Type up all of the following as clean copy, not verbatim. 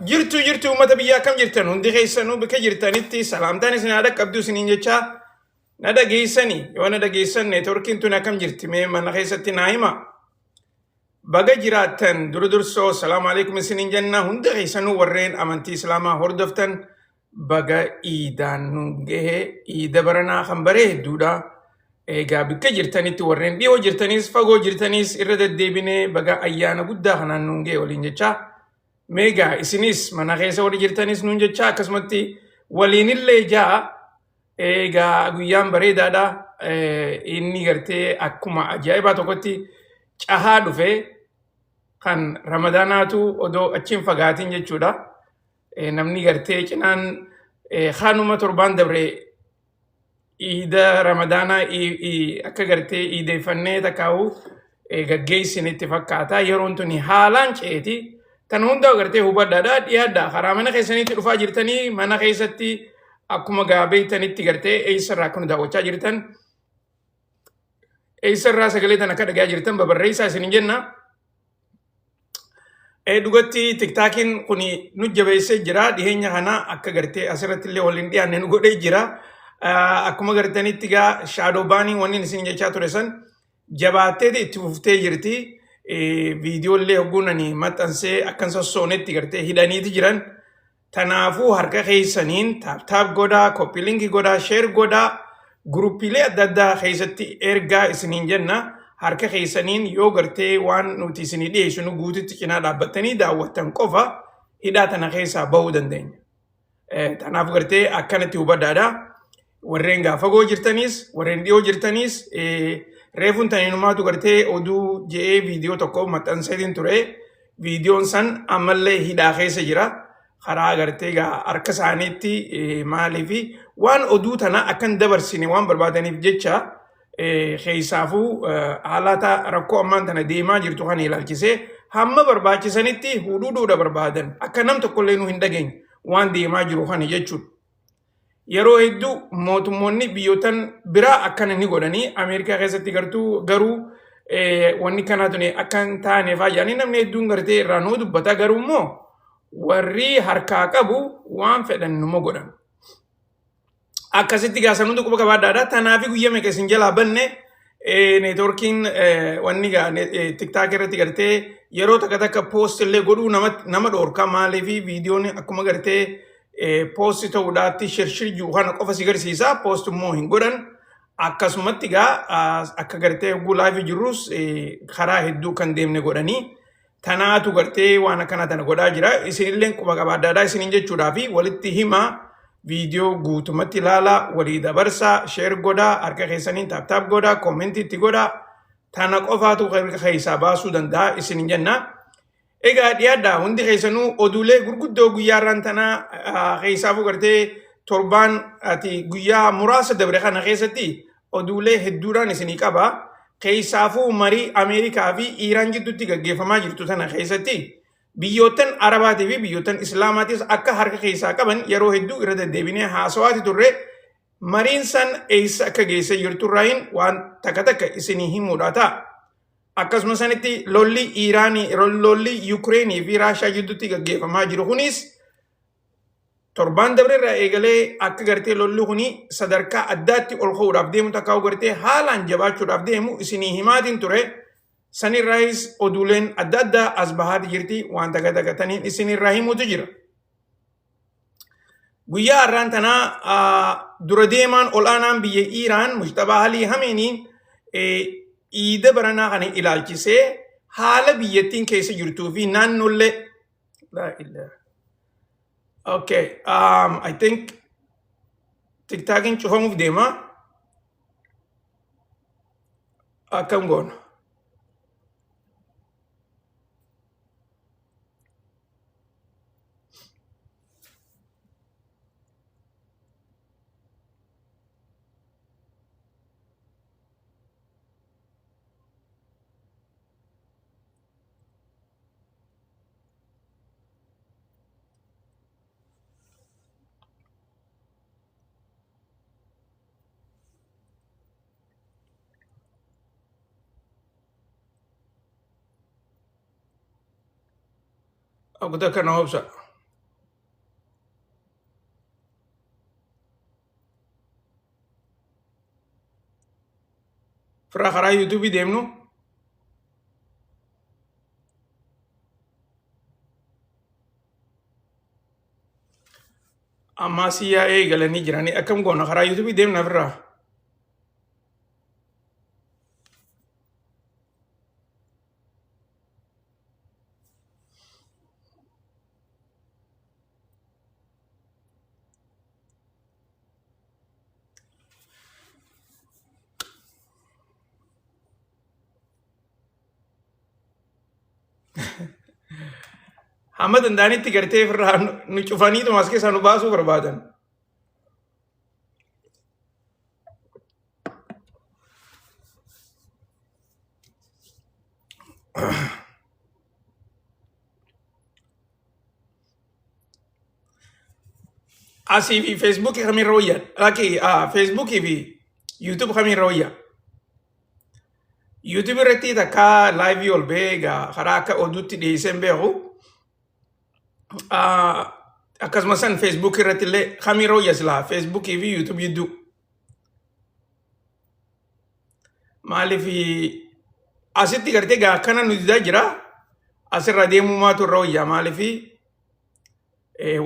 jirtu ummata biyyaa kam jirtan hundi keessanuu bika jirtanitti salaamtaan isin haadha qabdu isiniin jecha na dhageessanii yoo na dhageessan neetworkiin tun akkam jirti mee mana keessatti naa hima baga jiraattan dursoo salaamu alaikum isiniin jenna hunda keessanuu warreen amantii islaamaa hordoftan baga iidaan nu gahe iida baranaa kan baree hedduudha. Egaa bika jirtanitti warreen dhiyoo jirtanis fagoo jirtanis irra deddeebinee baga ayyaana guddaa kanaan nu gahe waliin jecha. Meegaa isinis mana keessa warri jirtanis nuun jecha akkasumatti waliinillee jaa egaa guyyaan bareedaadha inni gartee akkuma ajaa'ibaa tokkotti cahaa dhufe kan ramadaanaatu odoo achiin fagaatiin jechuudha. Namni gartee cinaan haanuma torbaan dabre iida ramadaanaa akka gartee iideeffannee takkaa'u gaggeessinitti fakkaata yeroon tuni haalaan ceeti. Tan hunda agartee hubadhaadha dhiyaadha karaa mana keessanitti dhufaa jirtanii mana keessatti akkuma gaabeeytanitti gartee eessarraa akkuma daawwachaa jirtan eessarraa sagalee tan akka dhagaa jirtan babarreessaa isinin jenna. Dhugatti tiktaakiin kun nu jabeessee jira dhiheenya kana akka gartee asirratti illee waliin dhiyaanne nu godhee jira. Akkuma gartanitti gaa shaadoo baanii wanni isin jechaa ture san jabaattee itti fuftee jirti. Viidiyoolee hogguunanii maxxansee akkan sossoonetti gartee hidhaniiti jiran tanaafuu harka keessaniin taap godhaa koppilinkii godhaa sheer godhaa guruppiilee adda addaa keessatti ergaa isiniin jenna harka keessaniin yoo gartee waan nuti isinii dhiyeessinu guututti cinaa dhaabbattanii daawwattan qofa hidhaa tana keessaa bahuu dandeenya. Tanaaf gartee akkanatti hubadhaadha warreen gaafagoo jirtanis warreen dhiyoo jirtanis reefuun taniinumaatu gartee oduu je'ee viidiyoo tokko maxxanseetiin ture viidiyoon san ammallee hidhaa keessa jira karaa gartee harka isaaniitti maaliifi waan oduu tana akkan dabarsine waan barbaadaniif jecha keessaafuu haalata rakkoo ammaan tana deemaa jirtu kan ilaalchisee hamma barbaachisanitti hudhuudhuudha barbaadan akka nam tokkollee nu hin dhageenye waan deemaa jiru kan jechuudha. Yeroo hedduu mootummoonni biyyootan biraa akkana ni godhanii Ameerikaa keessatti garuu wanni kanaa tuni akkan taaneef jedhanii namni hedduun gartee irraa nuu dubbata garuu immoo warri harkaa qabu waan fedhan numa godhan. Akkasitti gaasan hundi quba qabaadhaadha. Tanaafi guyyaa meeqa isin jalaa banne neetworkiin wanni tiktaak irratti gartee yeroo takka poost illee godhuu nama dhoorka maaliifi viidiyoon akkuma gartee poosti ta'uudhaatti shirshir jiru kana qofa si garsiisa poost immoo hin godhan akkasumatti akka gartee laayivii jirrus karaa hedduu kan deemne godhanii tanaatu gartee waan akkana tana godhaa jira isinillee quba qabaadhaadhaa isiniin jechuudhaafi walitti hima viidiyoo guutumatti ilaala walii dabarsaa sheer godhaa harka keessaniin taap godhaa koomentiitti godhaa tana qofaatu keessaa baasuu danda'a isiniin jenna. Egaa dhiyaadha hundi keessanuu oduulee gurguddoo guyyaarraan tanaa keessaafuu gartee torbaan ati guyyaa muraasa dabre kana keessatti oduulee hedduudhaan isinii qaba. Keessaafuu marii Ameerikaa fi Iiraan gidduutti gaggeeffamaa jirtu tana keessatti biyyoottan Arabaatii fi biyyoottan Islaamaatis akka harka keessaa qaban yeroo hedduu irra deddeebinee haasawaati turre mariin san eessa akka geessee jirturraayin waan takka isinii himuudha ta'a. Akkasuma sanitti lolli Iiraanii lolli Yuukireenii fi Raashaa gidduutti gaggeeffamaa jiru kunis torbaan dabreerraa eegalee akka gartee lolli kuni sadarkaa addaatti ol ka'uudhaaf deemu takkaa'u gartee haalaan jabaachuudhaaf deemu isinii himaatiin ture sanirraayis oduuleen adda addaa as bahaati jirti waan takataniin isinirraa himuutu jira. Guyyaa har'aan tanaa dura deemaan ol'aanaan biyya Iiraan Mujtabaa Alii Hameeniin iida baranaa kana ilaalchisee haala biyyattiin keessa jirtuu fi naannollee okay I think tiktaakiin cufamuuf deema akkam goona. Aku tak kenal apa. Firraa karaa yuutuubii deemnu. Ammaa siyyaa eegalanii jiranii akkam goona karaa yuutuubii deemna firraa. Hamma danda'anitti gartee firraa nu cufaniituma as keessaa nu baasuu barbaadan. Asii fi feesbuukii kamiirra wayyaa? Lakki feesbuukii fi yuutuub kamiirra wayyaa? Yuutuub irratti takka laayivii ol ba'ee egaa karaa akka oduutti dhiyeessee hin beeku. Akkasumas san feesbuukii irratti illee kamiirra wayyaa silaa feesbuukii fi yuutuub jidduu. Maaliif asitti gartee egaa akkana nu didaa jira asirra deemuu maatu irra wayyaa maaliif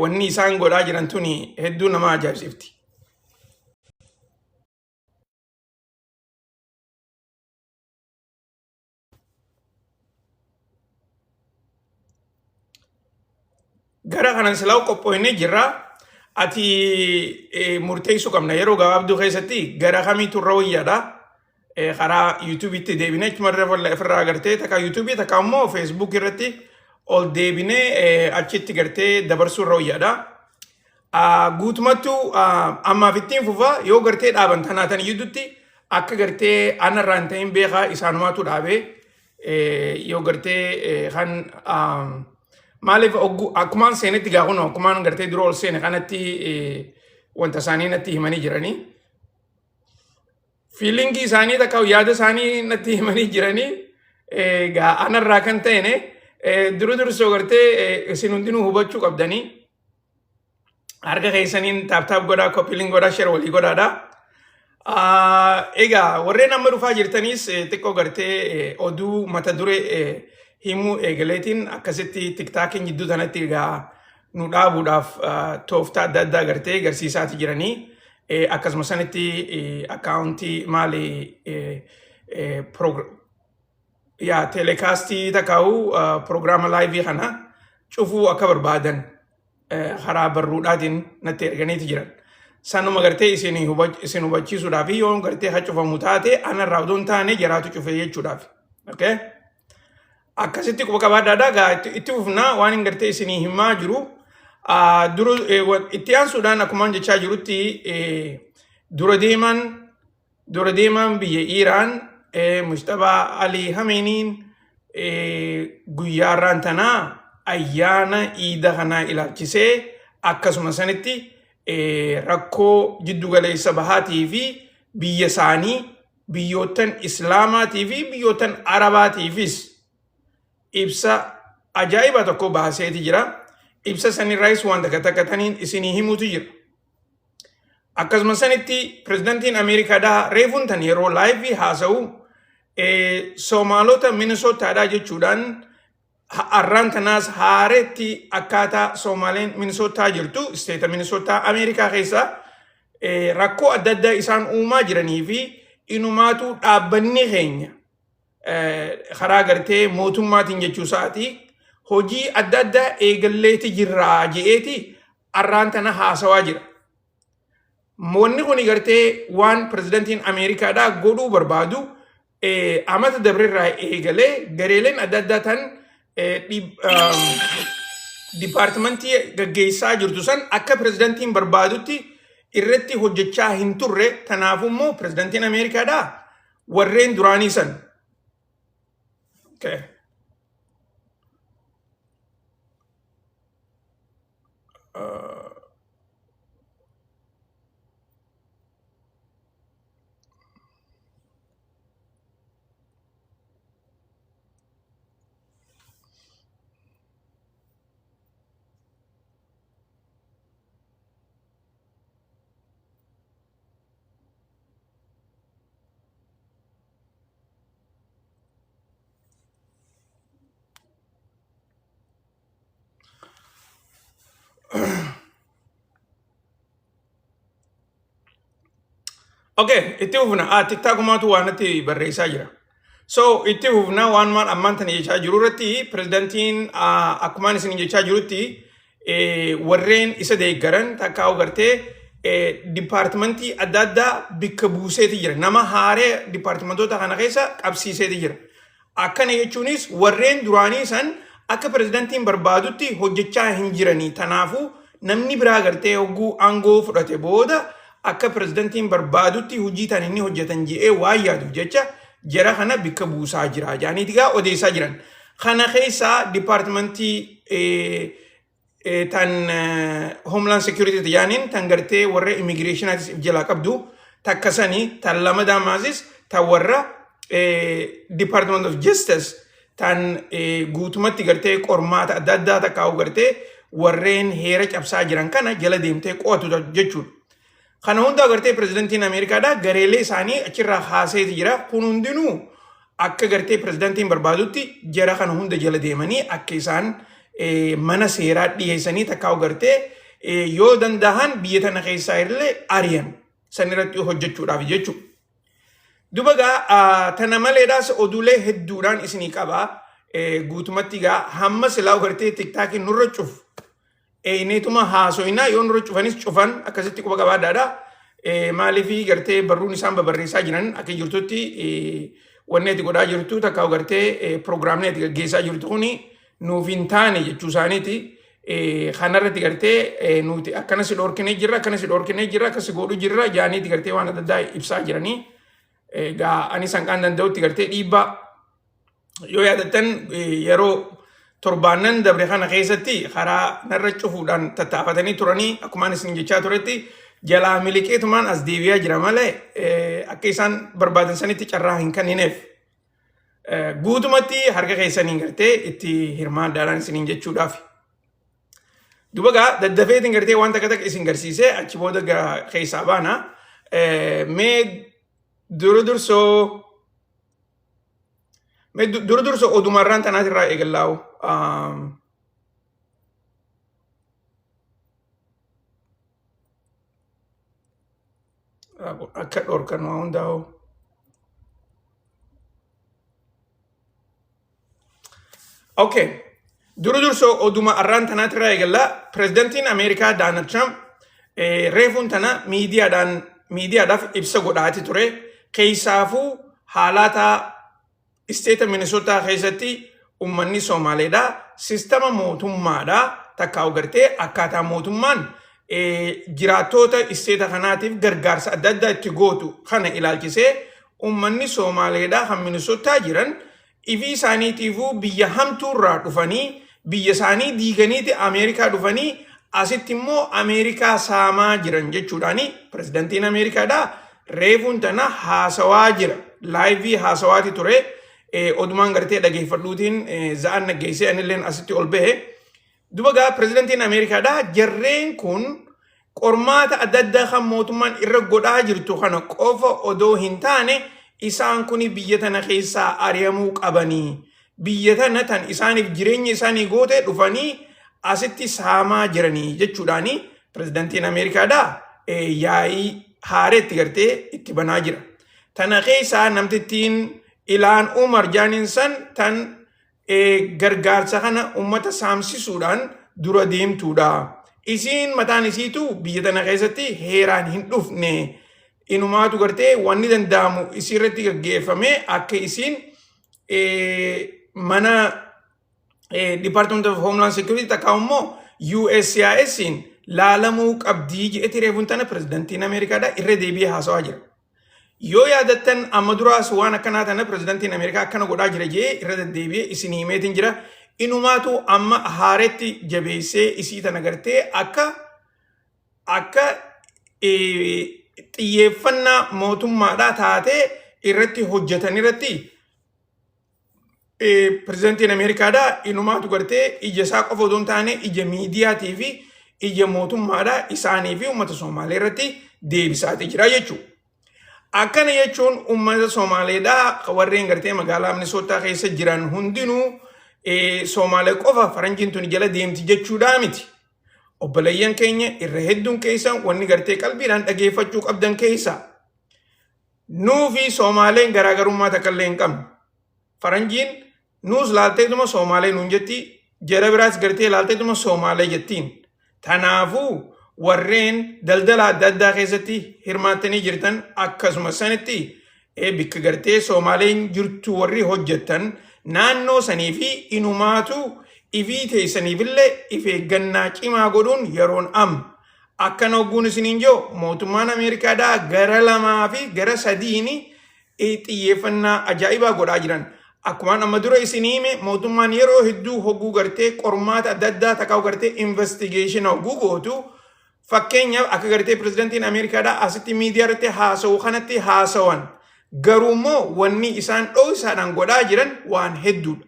wanni isaan godhaa jiran tuni hedduu nama ajaa'ibsiifti. Gara kanan silaa qophoofnee jirra. Ati murteessuu qabna yeroo gabaabduu keessatti gara kamiitu irra wayyaadha. Karaa yuutuubiitti deebinee achumarra ofirraa agartee takka yuutuubii takka immoo feesbuuk irratti ol deebinee achitti gartee dabarsuu irra wayyaadha. Guutumattuu ammaaf ittiin fufa yoo gartee dhaaban tanaatan iyyuutti akka gartee anarraa hin ta'in beekaa isaanumaatu dhaabee yoo gartee kan maaliif akkumaan seenetti gaafunu akkumaan gartee dura ol seene kanatti wanta isaanii natti himanii jiranii. Fiilingii isaanii takka yaada isaanii natti himanii jiranii egaa anarraa kan ta'ene dursoo gartee isin hundinuu hubachuu qabdanii harka keessaniin taaptaap godhaa koppiiliin godhaa share walii godhaadha. Egaa warreen amma dhufaa jirtanis xiqqoo gartee oduu mata duree himuu eegaleetiin akkasitti tiktaakiin jidduu tanatti egaa nu dhaabuudhaaf tooftaa adda addaa gartee agarsiisaati jiranii. Akkasuma sanitti akkaawuntii maali teelekaastii takkaa'u proogiraama laayivii kana cufuu akka barbaadan karaa barruudhaatiin natti erganiiti jiran. Sanuma gartee isin hubachiisuudhaaf yoo gartee haa cufamu taate anarraa odoo hin taane jaraatu cufee jechuudhaaf. Akkasitti quba qabaadhaadhaa itti fufnaa waan hin gartee isinii himaa jiru. Itti aansuudhaan akkumaan jechaa jirutti dura deemaan biyya Iiraan Mustabaa Alii Hameeniin guyyaarraan tanaa ayyaana iida kanaa ilaalchisee akkasuma sanitti rakkoo jiddugaleessa bahaatii fi biyya isaanii biyyootan islaamaatii fi biyyootan arabaatiifis ibsa ajaa'iba tokko baaseeti jira. Ibsa sanirraayis waan takka-takkataniin isinii himuutu jira. Akkasuma sanitti pirezidantiin Ameerikaadhaa reefuun tan yeroo laayivii haasa'u Soomaalota Minisootaadhaa jechuudhaan har'aan tanaas haareetti akkaataa Soomaleen Minisootaa jirtu isteeta Minisootaa Ameerikaa keessa rakkoo adda addaa isaan uumaa jiranii fi inumaatu dhaabbanni keenya karaa gartee mootummaatiin jechuu isaatii hojii adda addaa eegalleeti jirraa je'eeti har'aan tana haasawaa jira. Wanni kun gartee waan pirezidantiin Ameerikaadhaa godhuu barbaadu amata dabreerraa eegalee gareeleen adda addaa tan dipaartimentii gaggeessaa jirtu san akka pirezidantiin barbaadutti irratti hojjechaa hin turre. Kanaafuu immoo pirezidantiin Ameerikaadhaa warreen duraanii san. Okay, itti fufna. TikTokumaatu waan itti barreessaa jira. So itti fufna waan maan ammaan tana jechaa jiru irratti pirezidantiin akkumaan isin jechaa jirutti warreen isa deeggaran takkaa'u gartee dipaartimentii adda addaa bikka buuseeti jira. Nama haaree dipaartimentoota kana keessa qabsiiseeti jira. Akkana jechuunis warreen duraanii san akka pirezidantiin barbaadutti hojjechaa hin jiranii. Tanaafuu namni biraa gartee hogguu aangoo fudhate booda akka pirezidantiin barbaadutti hojii tan inni hojjetan je'ee waan yaaduuf jecha jara kana bikka buusaa jira. Jaaniiti gaa odeessaa jiran. Kana keessaa dipaartimentii tan Homeland Security jaaniin tan gartee warra immigireeshinaatis jalaa qabdu takkasanii tan lama daamaasis tan warra Department of Justice tan guutumatti gartee qormaata adda addaa takkaa'u gartee warreen heera cabsaa jiran kana jala deemtee qo'atu jechuudha. Kana hunda gartee pirezidantiin Ameerikaadhaa gareelee isaanii achirraa haaseeti jira. Kun hundinuu akka gartee pirezidantiin barbaadutti jara kana hunda jala deemanii akka isaan mana seeraa dhiyeessanii takkaa'u gartee yoo danda'an biyya tana keessaa illee ari'an san irratti hojjechuudhaaf jechuudha. Duba gaa tana maleedhaas oduulee hedduudhaan isinii qabaa. Guutumatti gaa hamma silaa gartee tiktaakiin nurra cufu. Neetuma haasoinaa yoo nurra cufanis cufan akkasitti quba qabaadhaadha. Maaliifii gartee barruun isaan babarreessaa jiran akka jirtutti wanni ati godhaa jirtu takkaa'u gartee piroogiraamni ati gaggeessaa jirtu kuni nuuf hin taane jechuu isaaniiti. Kanarratti gartee nuti akkana si dhorkinee jirra akkana si godhu jirra jaaniiti gartee waan adda addaa ibsaa jiranii. Gaa ani sanqaan danda'utti gartee dhiibbaa yoo yaadattan yeroo torbaanan dabre kana keessatti karaa narra cufuudhaan tattaafatanii turanii akkumaan isin jechaa turetti jalaa miliqeetumaan as deebi'aa jira malee akka isaan barbaadan sanitti carraa hin kennineef. Guutumatti harka keessanii gartee itti hirmaaddaadhaan isiniin jechuudhaaf. Duba gaa daddafeetiin gartee waan takka takka isin garsiisee achi booda keessaa baana. Mee dura dursoo odumarraan tanaatirraa eegallaa'u. Akka dhorkan waa hundaa'u. Okay. Dursoo oduma arraan tanaatirraa eegallaa pirezidantiin Ameerikaa Doonaald Tiraamp reefuun tana miidiyaadhaaf ibsa godhaati ture. Keessaafuu haalata isteeta Minisootaa keessatti ummanni Somaaleedhaa sistema mootummaadhaa takkaa'u gartee akkaataa mootummaan jiraattoota isteeta kanaatiif gargaarsa adda addaa itti gootu kana ilaalchisee ummanni Somaaleedhaa kan Minisootaa jiran ifii isaaniitiifuu biyya hamtuurraa dhufanii biyya isaanii diiganiiti Ameerikaa dhufanii asitti immoo Ameerikaa saamaa jiran jechuudhaani pirezidantiin Ameerikaadhaa reefuun tana haasawaa jira. Laayivii haasawaati ture. Odumaan gartee dhageeffadhuutiin za'an naggeessee anilleen asitti ol bahe. Duba gaa pirezidantiin Ameerikaadhaa jarreen kun qormaata adda addaa kan mootummaan irra godhaa jirtu kana qofa odoo hin taane isaan kun biyya tana keessaa ari'amuu qabanii. Biyya tana tan isaaniif jireenya isaanii goote dhufanii asitti saamaa jiranii jechuudhaani pirezidantiin Ameerikaadhaa yaa'ii haareetti gartee itti banaa jira. Tana keessaa namtittiin Ilaan Umar jaaniin san tan gargaarsa kana ummata saamsisuudhaan dura deemtuudha. Isiin mataan isiitu biyya tana keessatti heeraan hin dhufne. Inumaatu gartee wanni danda'amu isiirratti gaggeeffame akka isiin mana Department of Homeland Security takkaa'u immoo USCIS'n laalamuu qabdii jedheti reefuun tana pirezidantiin Ameerikaadhaa irra deebi'ee haasawaa jira. Yoo yaadattan amma duraas waan akkanaa tana pirezidantiin Ameerikaa akkana godhaa jira jee irra deddeebi'ee isin himeetiin jira. Inumaatu amma haaretti jabeessee isii tana gartee akka xiyyeeffannaa mootummaadhaa taatee irratti hojjetan irratti pirezidantiin Ameerikaadhaa inumaatu gartee ija isaa qofa odoo hin taane ija miidiyaatii fi ija mootummaadhaa isaanii fi uummata Somaalee irratti deebisaatee jira jechuudha. Akkana jechuun uummata Somaaleedhaa warreen gartee magaalaa Minisootaa keessa jiran hundinuu Somaalee qofa faranjiin tun jala deemti jechuudhaa miti. Obboleeyyan keenya irra hedduun keessan wanni gartee qalbiidhaan dhageeffachuu qabdan keessa nuufi Somaaleen garaagarummaa takka illee hin qabnu. Faranjiin nuus laalteetuma Somaalee nuun jetti, jara biraas gartee laalteetuma Somaalee jettiin. Tanaafuu warreen daldala adda addaa keessatti hirmaattanii jirtan akkasuma sanitti bikka gartee Somaaleen jirtu warri hojjettan naannoo sanii fi inumaatu ifii teessaniifillee if eeggannaa cimaa godhuun yeroon amma. Akkana hogguun isiniin joo mootummaan Ameerikaadhaa gara 2 fi gara 3 xiyyeeffannaa ajaa'ibaa godhaa jiran. Akkumaan amma dura isinii hime mootummaan yeroo hedduu hogguu gartee qormaata adda addaa takkaa'u gartee investigation hogguu gootu. Fakkeenyaaf akka gartee pirezidantiin Ameerikaadhaa asitti miidiyaa irratti haasa'u kanatti haasawan. Garuu immoo wanni isaan dho'isaadhaan godhaa jiran waan hedduudha.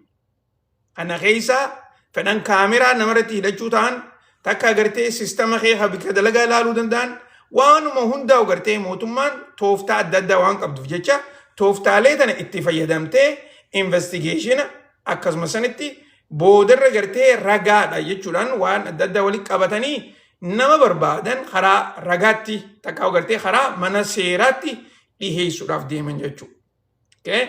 Kana keessaa fedhan kaameraa namarratti hidhachuu ta'an takka agartee sistema keessa bika dalagaa ilaaluu danda'an waanuma hundaa'u gartee mootummaan tooftaa adda addaa waan qabduuf jecha tooftaalee tana itti fayyadamtee investigationa akkasuma sanitti boodarra gartee ragaadha jechuudhaan waan adda addaa walitti qabatanii nama barbaadan karaa ragaatti takka agartee karaa mana seeraatti dhiheessuudhaaf deeman jechuudha.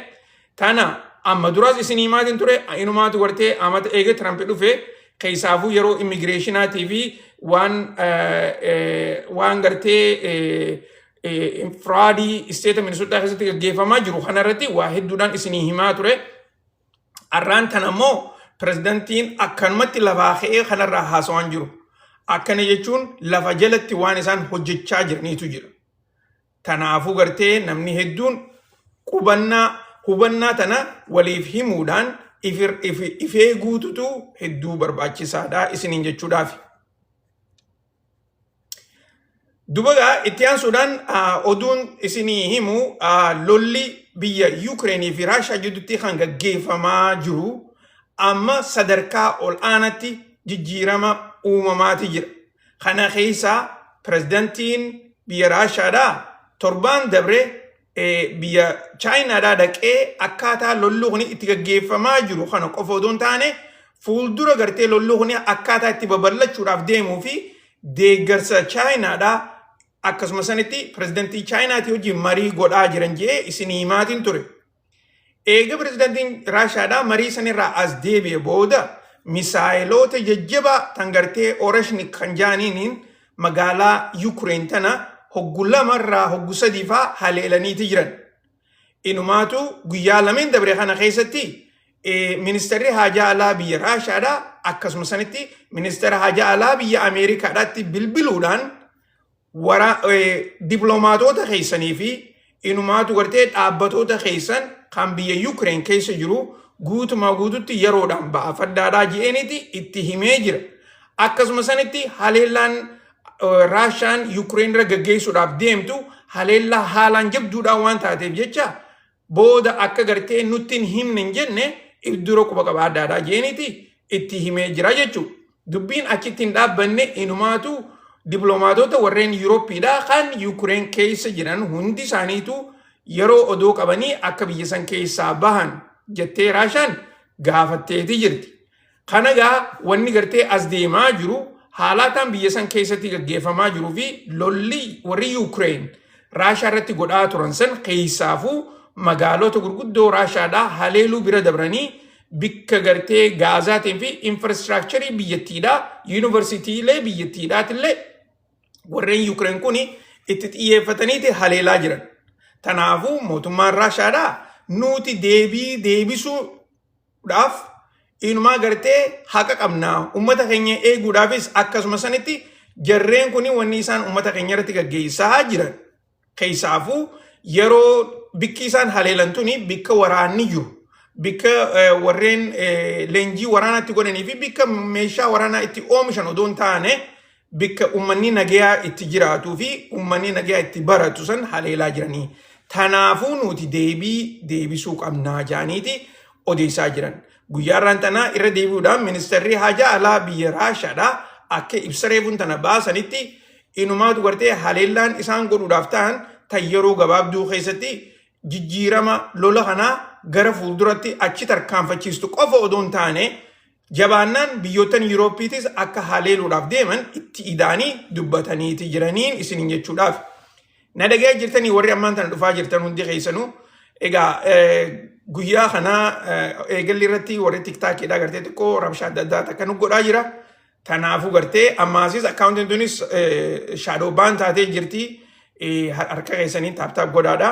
Tana amma duraas isinii maatiin ture inumaatu gartee amata eege Trump dhufe keessaafuu yeroo immigireeshinaatii fi waan gartee fraadii isteeta Minnesota keessatti gaggeeffamaa jiru kanarratti waa hedduudhaan isinii himaa ture. Arraan tan ammoo pirezidantiin akkanumatti lafaa ka'ee kanarraa haasawaan jiru. Akkana jechuun lafa jalatti waan isaan hojjechaa jiraniitu jira. Tanaafuu gartee namni hedduun hubannaa tana waliif himuudhaan ifee guututu hedduu barbaachisaadha isiniin jechuudhaaf. Dubagaa itti aansuudhaan oduun isinii himu lolli biyya Yuukireenii fi Raashaa gidduutti kan gaggeeffamaa jiru amma sadarkaa ol aanaatti jijjiirama uumamaati jira. Kana keessaa pirezidantiin biyya Raashaadhaa torbaan dabre biyya Chaayinaadhaa dhaqee akkaataa lolli kun itti gaggeeffamaa jiru kana qofa odoon taane fuuldura gartee lolli kun akkaataa itti babal'achuudhaaf deemuu fi deeggarsa Chaayinaadhaa akkasuma sanitti pirezidantii Chaayinaatii wajjin marii godhaa jiran jedhee isinii himaatiin ture. Eega pirezidantiin Raashaadhaa marii sanirraa as deebi'e booda misaayiloota jajjabaa tan gartee Orashnik kan jaaniiniin magaalaa Yuukireen tana hoggu 2 irraa hoggu 3 faa haleelaniiti jiran. Inumaatu guyyaa 2 dabre kana keessatti ministeerri haajaa alaa biyya Raashaadhaa akkasuma sanitti ministeera haajaa alaa biyya Ameerikaadhaatti bilbiluudhaan diplomaatota keessanii fi inumaatu gartee dhaabbatoota keessan kan biyya Yuukireen keessa jiru guutumaa guututti yeroodhaan baafaddaadhaa je'eniiti itti himee jira. Akkasuma sanitti haleellaan Raashaan Yuukireen irra gaggeessuudhaaf deemtu haleellaa haalaan jabduudhaan waan taateef jecha booda akka gartee nutti hin himne hin jenne ibdura quba qabaaddaadhaa je'eniiti itti himee jira jechuudha. Dubbiin achitti hin dhaabbanne inumaatu diplomaatota warreen Yuurooppiidhaa kan Yuukireen keessa jiran hundi isaaniitu yeroo odoo qabanii akka biyya san keessaa bahan jettee Raashaan gaafatteeti jirti. Kanagaa wanni gartee as deemaa jiru haalaataan biyya san keessatti gaggeeffamaa jiruu fi lolli warri Yuukireen Raashaa irratti godhaa turan san keessaafuu magaalota gurguddoo Raashaadhaa haleeluu bira dabranii bikka gartee Gaazaatiin fi infraastiraakcharii biyyattiidhaa yuunivarsiitiilee biyyattiidhaatillee warreen Yuukireen kun itti xiyyeeffataniiti haleelaa jiran. Tanaafuu mootummaan Raashaadhaa nuti deebisuudhaaf inumaa gartee haqa qabnaa ummata keenya eeguudhaafis akkasuma sanitti jarreen kun wanni isaan ummata keenya irratti gaggeessaa jiran. Keessaafuu yeroo bikki isaan haleelan tuni bikka waraanni jiru. Bikka warreen leenjii waraanaatti godhanii fi bikka meeshaa waraanaa itti oomishan odoo hin taane bikka ummanni nagayaa itti jiraatuu fi ummanni nagayaa itti baratu san haleelaa jiranii. Tanaafuu nuti deebisuu qabnaa jaaniiti odeessaa jiran. Guyyaarraan tanaa irra deebi'uudhaan ministeerri haajaa alaa biyya Raashaadhaa akka ibsa reefuun tana baasanitti inumaatu gartee haleellaan isaan godhuudhaaf ta'an tan yeroo gabaabduu keessatti jijjiirama lola kanaa gara fuulduratti achi tarkaanfachiistu qofa odoo hin taane jabaannaan biyyoottan Yuurooppiitis akka haleeluudhaaf deeman itti idaanii dubbataniiti jiraniin isiniin jechuudhaaf. Na dhagee jirtanii warri ammaan tana dhufaa jirtan hundi keessanuu egaa guyyaa kana eegalli irratti warri tiktaakiidhaa gartee xiqqoo rabshaa adda addaa takka nu godhaa jira. Tanaafuu gartee ammaasis akkaawuntiin tunis shaadoo baan taatee jirti harka keessanii taaptaap godhaadha.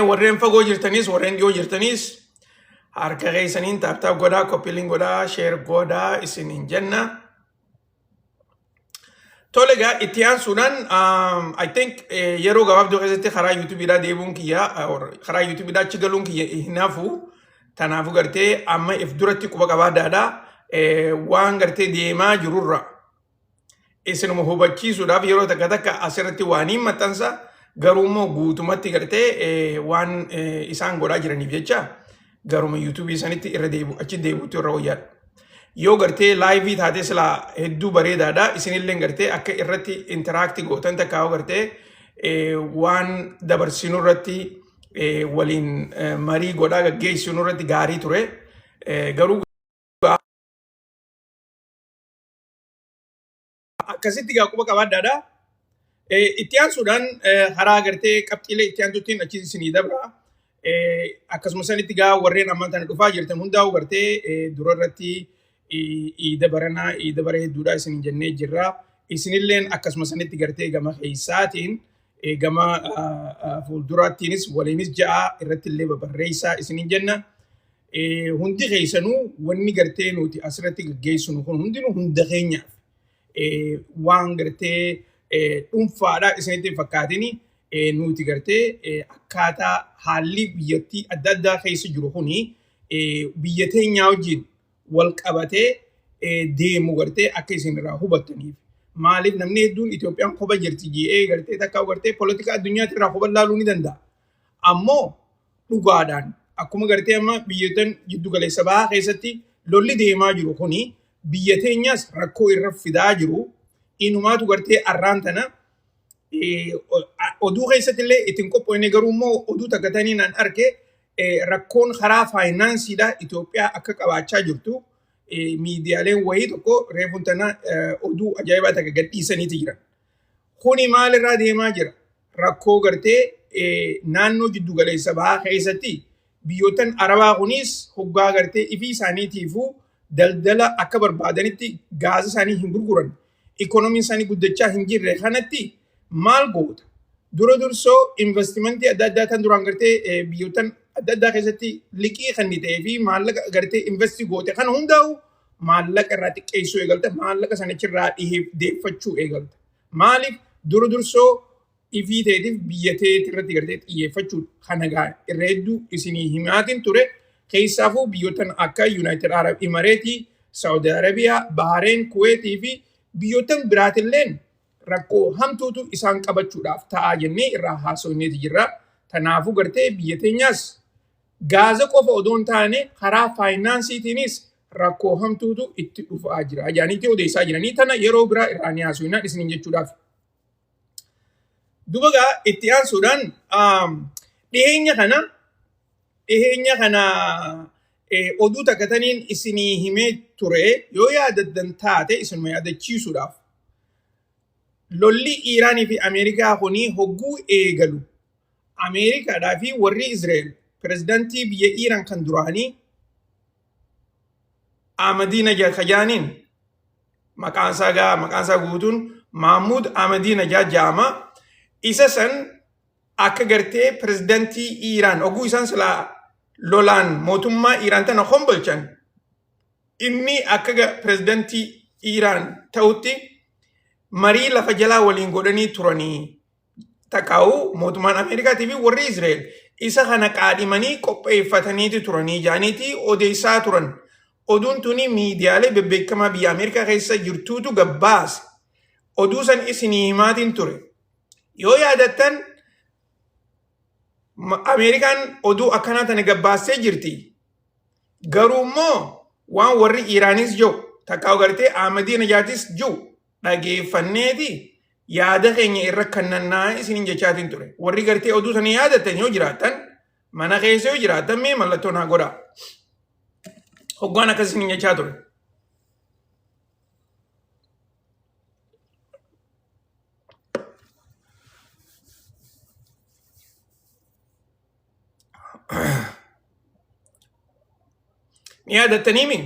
Warreen fagoo jirtanis warreen dhiyoo jirtanis harka keessaniin taaptaap godhaa, koppiliin godhaa, sheer godhaa isiniin jenna. Tole egaa itti aansuudhaan I think yeroo gabaabduu keessatti karaa yuutuubiidhaa deebiin kiyya karaa yuutuubiidhaa achi galuun kiyya hin hafu. Tanaafuu gartee amma if duratti quba qabaadhaadha waan gartee deemaa jirurra isinuma hubachiisuudhaaf yeroo takka takka asirratti waan hin maxxansa garuu immoo guutumatti gartee waan isaan godhaa jiraniif jecha garuma yuutuubii sanitti irra deebi'u achi deebi'uutu irra wayyaadha. Yoo gartee laayivii taatee silaa hedduu bareedaadha. Isinillee gartee akka irratti interaaktii gootan takkaa gartee waan dabarsinu irratti waliin marii godhaa gaggeessinu irratti gaarii ture. Garuu akkasitti gaa quba qabaadhaadha. Itti aansuudhaan karaa gartee qabxiilee itti aantuutiin achi isinii dabra. Akkasuma sanitti gaa warreen ammaan tana dhufaa jirtan hundaa'u gartee dura irratti iida baranaa iida bara hedduudhaa isin jennee jirra. Isinilleen akkasuma sanitti gartee gama keessaatiin gama fuulduraattiinis waliinis ja'a irratti illee babarreessaa isin jenna. Hundi keessanuu wanni gartee nuti asirratti gaggeessinu kun hundinuu hunda keenyaaf waan gartee dhuunfaadhaa isinitti fakkaatini nuti gartee akkaataa haalli biyyattii adda addaa keessa jiru kuni biyya teenyaa wajjin wal qabatee deemu gartee akka isin irraa hubattaniif. Maaliif namni hedduun Itoophiyaan kopha jirti jedhee gartee takka gartee politika addunyaatti irraa kopha laaluu ni danda'a. Ammoo dhugaadhaan akkuma gartee amma biyyattan jiddu galeessa bahaa keessatti lolli deemaa jiru kuni biyya teenyaas rakkoo irra fidaa jiru. Inumaatu gartee arraan tana oduu keessatti illee ittiin qophoofne garuu immoo oduu takatanii naan arge rakkoon karaa faayinaansiidhaa Itoophiyaa akka qabaachaa jirtu miidiyaaleen wayii tokko reefuun tana oduu ajaa'ibaa takka gadhiisaniiti jiran. Kuni maalirraa deemaa jira? Rakkoo gartee naannoo jiddu galeessa bahaa keessatti biyyoottan Arabaa kunis hoggaa gartee ifii isaaniitiifuu daldala akka barbaadanitti gaasa isaanii hin gurguran. Ikoonomiin isaanii guddachaa hin jirre kanatti maal goota? Dura dursoo investimentii adda addaa kan duraan gartee biyyoottan adda addaa keessatti liqii kan ta'ee fi maallaqa gartee investii goote kana hundaa'u maallaqa irraa xiqqeessuu eegalta. Maallaqa sanachirraa deeffachuu eegalta. Maaliif dura dursoo ifii ta'eetiif biyya ta'eeti irratti gartee xiyyeeffachuu kana irra hedduu isinii himaatiin ture. Keessaafuu biyyoottan akka Yuunaayitid Arab Imareetii, Saawudi Arabiyaa, Bahareen, Kuweetii fi biyyoottan biraatilleen rakkoo hamtuutu isaan qabachuudhaaf ta'aa jennee irraa haasofneeti jirra. Kanaafuu gartee biyya teenyaas gaasa qofa odoo hin taane karaa faayinaansiitiinis rakkoo hamtuutu itti dhufaa jira. Ajaaniitii odeessaa jiranii tana yeroo biraa irraa ni haasofnaa isiniin jechuudhaaf. Dubagaa itti aansuudhaan dhiyeenya kana oduu takkataniin isinii himee ture yoo yaadaddan taate isinuma yaadachiisuudhaaf. Lolli Iiraanii fi Ameerikaa kuni hogguu eegalu. Ameerikaadhaa fi warri Izraa'el pirezidaantii biyya Iiraan kan duraanii Ahmadinejad kajaaniin maqaan isaa guutuun Mahmoud Ahmadinejad jedhama. Isa san akka gartee pirezidaantii Iiraan hogguu isaan silaa lolaan mootummaa Iiraan tana hombolchan inni akka pirezidaantii Iiraan ta'utti marii lafa jalaa waliin godhanii turanii. Takkaa'u mootummaan Ameerikaatii fi warri Izraa'el isa kana qaadhimanii qopheeffataniiti turanii jaaniitii odeessaa turan. Oduun tuni miidiyaalee bebbeekamaa biyya Ameerikaa keessa jirtuutu gabbaase. Oduu san isinii himaatiin ture. Yoo yaadattan Ameerikaan oduu akkanaa tana gabbaasee jirti. Garuu immoo waan warri Iiraanis jiru takkaa'u gartee Ahmadinejadis jiru dhageeffanneeti. Yaada keenya irra kannannaa isiniin jechaatiin ture. Warri gartee oduu sana yaadatan yoo jiraatan mana keessa yoo jiraatan mee mallattoo naa godhaa. hoggaan akkasiin jechaa ture. Ni yaadattanii mi?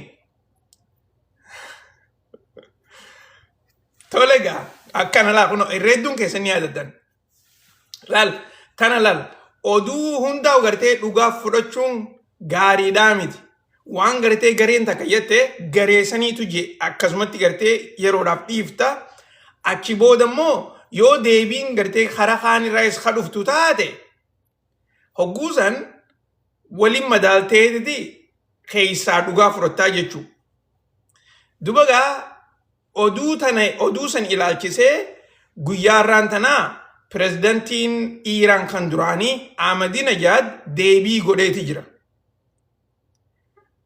Tole egaa akkana laa kun irreedduun keessan ni yaadattan. Laal tana laal oduu hundaa gartee dhugaaf fudhachuun gaariidhaa miti. Waan gartee gareen takka jettee gareessaniitu je akkasumatti gartee yeroodhaaf dhiifta. Achi booda immoo yoo deebiin gartee karaa kaan irraa isa dhuftu taate hogguusan waliin madaalteetiti keessaa dhugaa fudhattaa jechuudha. Dubagaa oduu san ilaalchisee guyyaarraan tanaa pirezidantiin Iiraan kan duraanii Ahmadinejad deebii godheeti jira.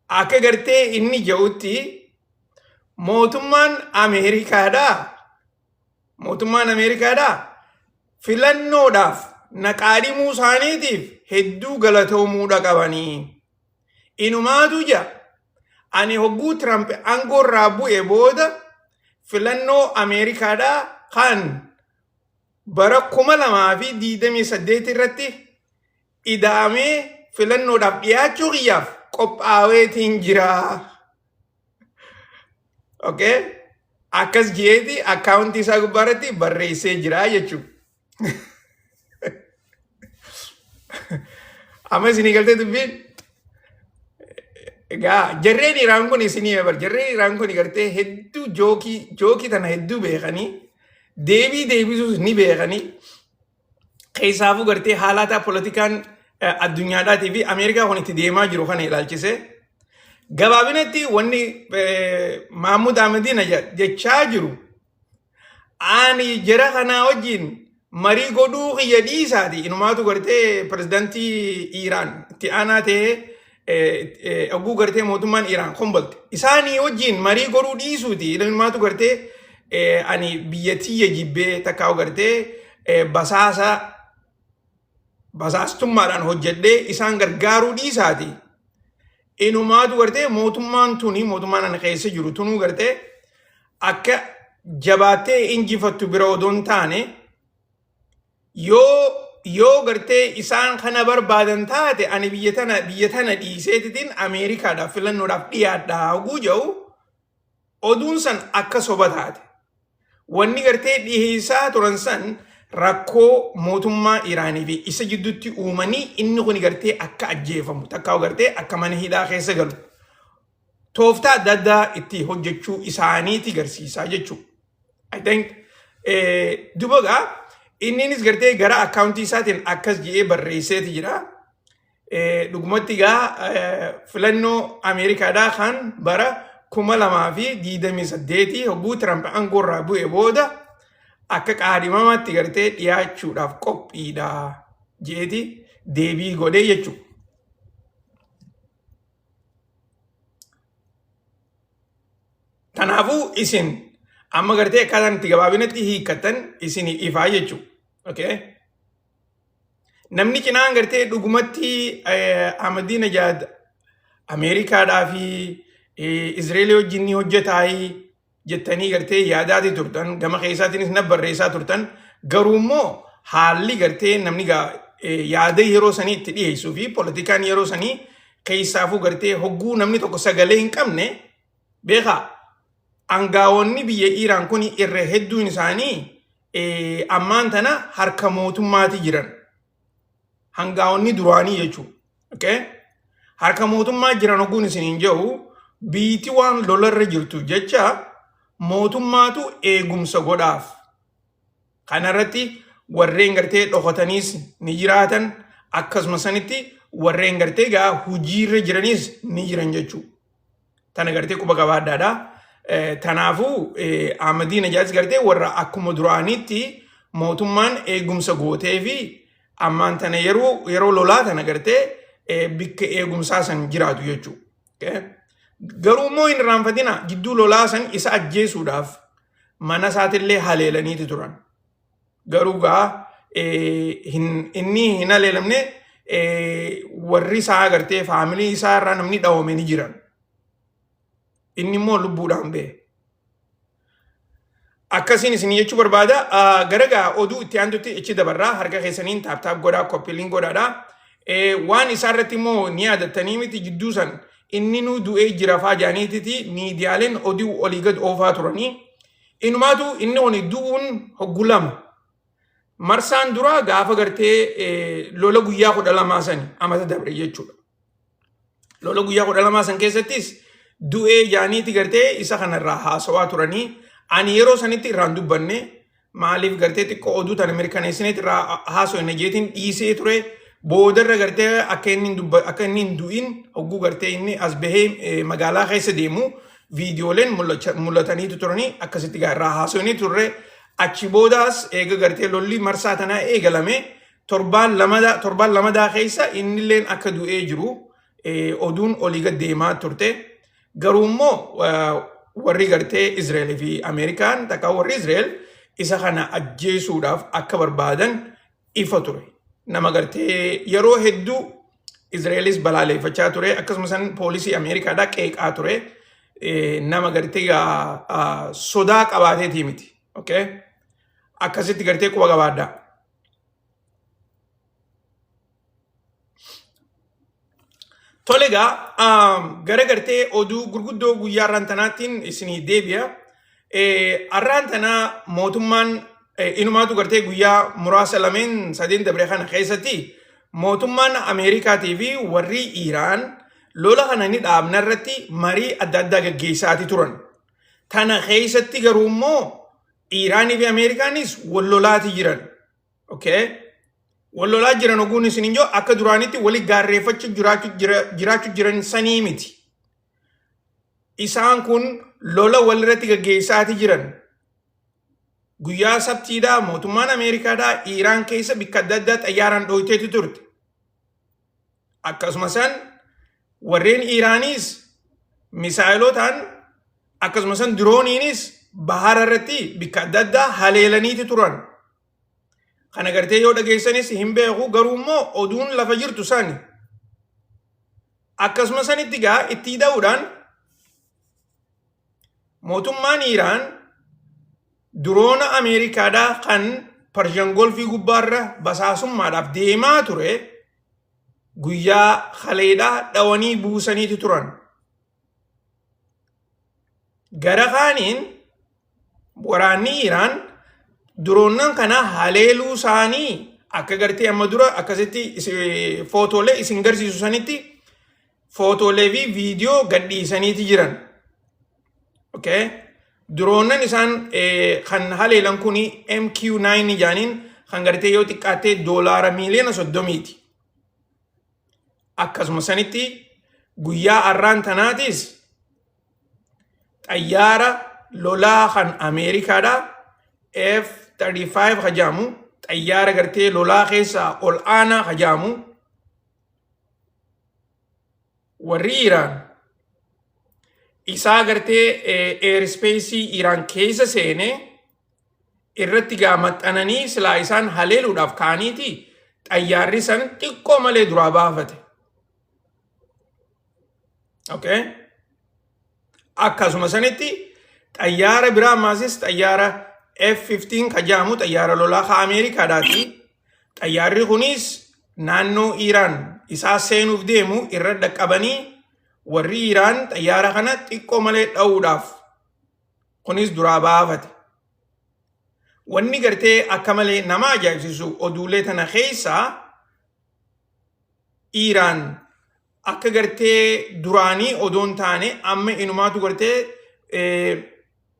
Akka gartee inni jedhutti mootummaan Ameerikaadhaa filannoodhaaf naqaadhimuu isaaniitiif hedduu galatoomuudha qabanii. Inumaatu jira ani hogguu Trump aangoorraa bu'e booda filannoo Ameerikaadhaa kan bara 2028 irratti ida'amee filannoodhaaf dhiyaachuu kiyyaaf qophaa'eetiin jira. Okay? Akkas jeeti akkaawuntii isaa gubbaarratti barreessee jira jechuudha. Amma isinii galtee dubbiin egaa jarreen Iraan kun isinii eebar jarreen Iraan kun gartee hedduu jookii tana hedduu beekanii deebii deebisuus ni beekanii keessaafuu gartee haalaataa poolitikaan addunyaadhaatii fi Ameerikaa kun itti deemaa jiru kana ilaalchise gabaabinatti wanni Mahmud Ahmadinejad jechaa jiru ani jara kanaa wajjin marii godhuu kiyya dhiisaati inumaatu gartee pirezidantii Iiraan itti aanaa ta'ee ogguu gartee mootummaan Iiraan kombolte isaanii wajjin marii godhuu dhiisuuti inumaatu gartee ani biyyattii jibbee takkaa'u gartee basaastummaadhaan hojjedhee isaan gargaaruu dhiisaati. Inumaatu gartee mootummaan ana keessa jiru tunuu gartee akka jabaattee injifattu bira odoon taane yoo gartee isaan kana barbaadan taate ani biyya tana dhiiseetitiin Ameerikaadhaaf filannoodhaaf dhiyaadhaa hoguu jedhu oduun san akka soba taate. Wanni gartee dhiheessaa turan san rakkoo mootummaa Iraanii fi isa jidduutti uumanii inni kun gartee akka ajjeefamu takkaa'u gartee akka mana hidhaa keessa galu tooftaa adda addaa itti hojjechuu isaaniiti garsiisaa jechuudha. I think dubagaa inninis gartee gara akkaawuntii isaatiin akkas jedhee barreesseeti jira. Dhugumatti egaa filannoo Ameerikaadhaa kan bara 2028 hogguu Trump aangoorraa bu'e booda akka qaadhimamaatti gartee dhiyaachuudhaaf qophiidha jeeti deebii godhee jechuudha. Kanaafuu isin amma gartee akkaataan itti gabaabinatti hiikkatan isin ifaa jechuudha. Okay? Namni cinaan gartee dhugumatti Ahmadinejad Ameerikaadhaa fi Izraa'eel wajjin ni hojjetaayii jettanii gartee yaadaati turtan gama keessaatiinis na barreessaa turtan garuu immoo haalli gartee namni yaada yeroo sanii itti dhiyeessuu fi poolitikaan yeroo sanii keessaafuu gartee hogguu namni tokko sagalee hin qabne beekaa aangaa'onni biyya Iiraan kun irra hedduun isaanii ammaan tana harka mootummaati jiran aangaa'onni duraanii jechuudha. Okay? Harka mootummaa jiran hogguun isiniin jedhu biitii waan lolarra jirtu jecha mootummaatu eegumsa godhaaf. Kanarratti warreen gartee dhokataniis ni jiraatan akkasuma sanitti warreen gartee gaa hojiirra jiranis ni jiran jechuudha. Tana gartee quba qabaadhaadha. Tanaafuu Ahmadinejad gartee warra akkuma duraaniitti mootummaan eegumsa gootee fi ammaan tana yeroo lolaa tana gartee bikka eegumsaa san jiraatu jechuudha. Okay? Garuu immoo hin irraanfatina gidduu lolaa san isa ajjeesuudhaaf mana isaatillee haleelaniiti turan. Garuu gaa inni hin haleelamne warri isaa gartee faamilii isaa irraa namni dhawame ni jiran. inni immoo lubbuudhaan ba'e. Akkasiin isin jechuu barbaada. Garagaa oduu itti aantutti ichi dabarraa harka keessaniin taaptaap godhaa koppiliin godhaadha. Waan isaarratti immoo ni yaadattanii miti jidduu san inni nu du'ee jira faa jaaniititi miidiyaaleen oduu olii gad oofaa turanii. Inumaatu inni oni du'uun hoggulama. Marsaan dura gaafa gartee lola guyyaa 12 sani amata dabre jechuudha. Lola guyyaa 12 san keessattis du'ee jaaniiti gartee isa kanarraa haasawaa turanii. Ani yeroo sanitti irraan dubbanne maaliif gartee xiqqoo oduu tan mirkaneessineet irraa haasoo hin jeetiin dhiisee ture boodarra gartee akka inni hin du'in hogguu gartee inni as bahee magaalaa keessa deemu viidiyooleen mul'ataniitu turanii akkasitti irraa haasoo inni turre achi boodaas eega gartee lolli marsaa tanaa eegalame torbaan lamadaa keessa innilleen akka du'ee jiru oduun olii gad deemaa turte garuu immoo warri gartee Israa'el fi Ameerikaan takka warri Israa'el isa kana ajjeesuudhaaf akka barbaadan ifa ture. Nama gartee yeroo hedduu Israa'elis balaaleeffachaa ture akkasumas poolisii Ameerikaadhaa qeeqaa ture nama gartee sodaa qabaateetii miti. Akkasitti gartee quba qabaadhaa. Tolega gara gartee oduu gurguddoo guyyaa arraantanaatiin isinii deebi'a. Arraantanaa mootummaan inumaatu gartee guyyaa muraasa lameen sadeen dabre kana keessatti mootummaan Ameerikaatii fi warri Iiraan lola kana ni dhaabna irratti marii adda addaa gaggeessaati turan. Tana keessatti garuu immoo Iiraanii fi Ameerikaanis wal lolaati jiran. Wallolaa jiran oguun isin injoo akka duraanitti wali gaarreeffachuu jiraachuu jiran sanii miti. Isaan kun lola walirratti gaggeessaati jiran. Guyyaa sabtiidhaa mootummaan Ameerikaadhaa Iiraan keessa bikka adda addaa xayyaaraan dhoyiteetu turte. Akkasumas warreen Iiraaniis misaayilotaan akkasumas dirooniinis bahara irratti bikka adda addaa haleelaniiti turan. Kana gartee yoo dhageessanis hin beeku garuu immoo oduun lafa jirtu sani. Akkasumas itti hidhaa'uudhaan mootummaan Iiraan diroona Ameerikaadhaa kan Pershian Golfii gubbaarra basaasummaadhaaf deemaa ture guyyaa kaleedhaa dhawanii buusaniiti turan. Gara kaaniin waraanni Iiraan diroonnan kana haleeluu isaanii akka gartee amma dura akkasitti footoolee isin garsiisu sanitti footoolee fi viidiyoo gadhiisaniiti jiran. Diroonnan isaan kan haleelan kuni MQ9 jaaniin kan gartee yoo xiqqaattee $30 miliyoona. Akkasuma sanitti guyyaa arraan tanaatis xayyaara lolaa kan Ameerikaadhaa F-35 hajaamu xayyaara gartee lolaa keessaa ol aanaa hajaamu warri Iiraan isaa gartee airspaceii Iiraan keessa seene irratti maxxananii silaa isaan haleeluudhaaf kaaniiti xayyaarri san xiqqoo malee duraa baafate. Akkasuma sanitti xayyaara biraa maasis xayyaara F-15 hajaamu xayyaara lolaa ka Ameerikaadhaati. Xayyaarri kunis naannoo Iiraan isaa seenuuf deemu irra dhaqqabanii warri Iiraan xayyaara kana xiqqoo malee dha'uudhaaf kunis duraa baafate. Wanni gartee akka malee nama ajaa'ibsiisu oduulee tana keessaa Iiraan akka gartee duraanii odoon taane amma inumaatu gartee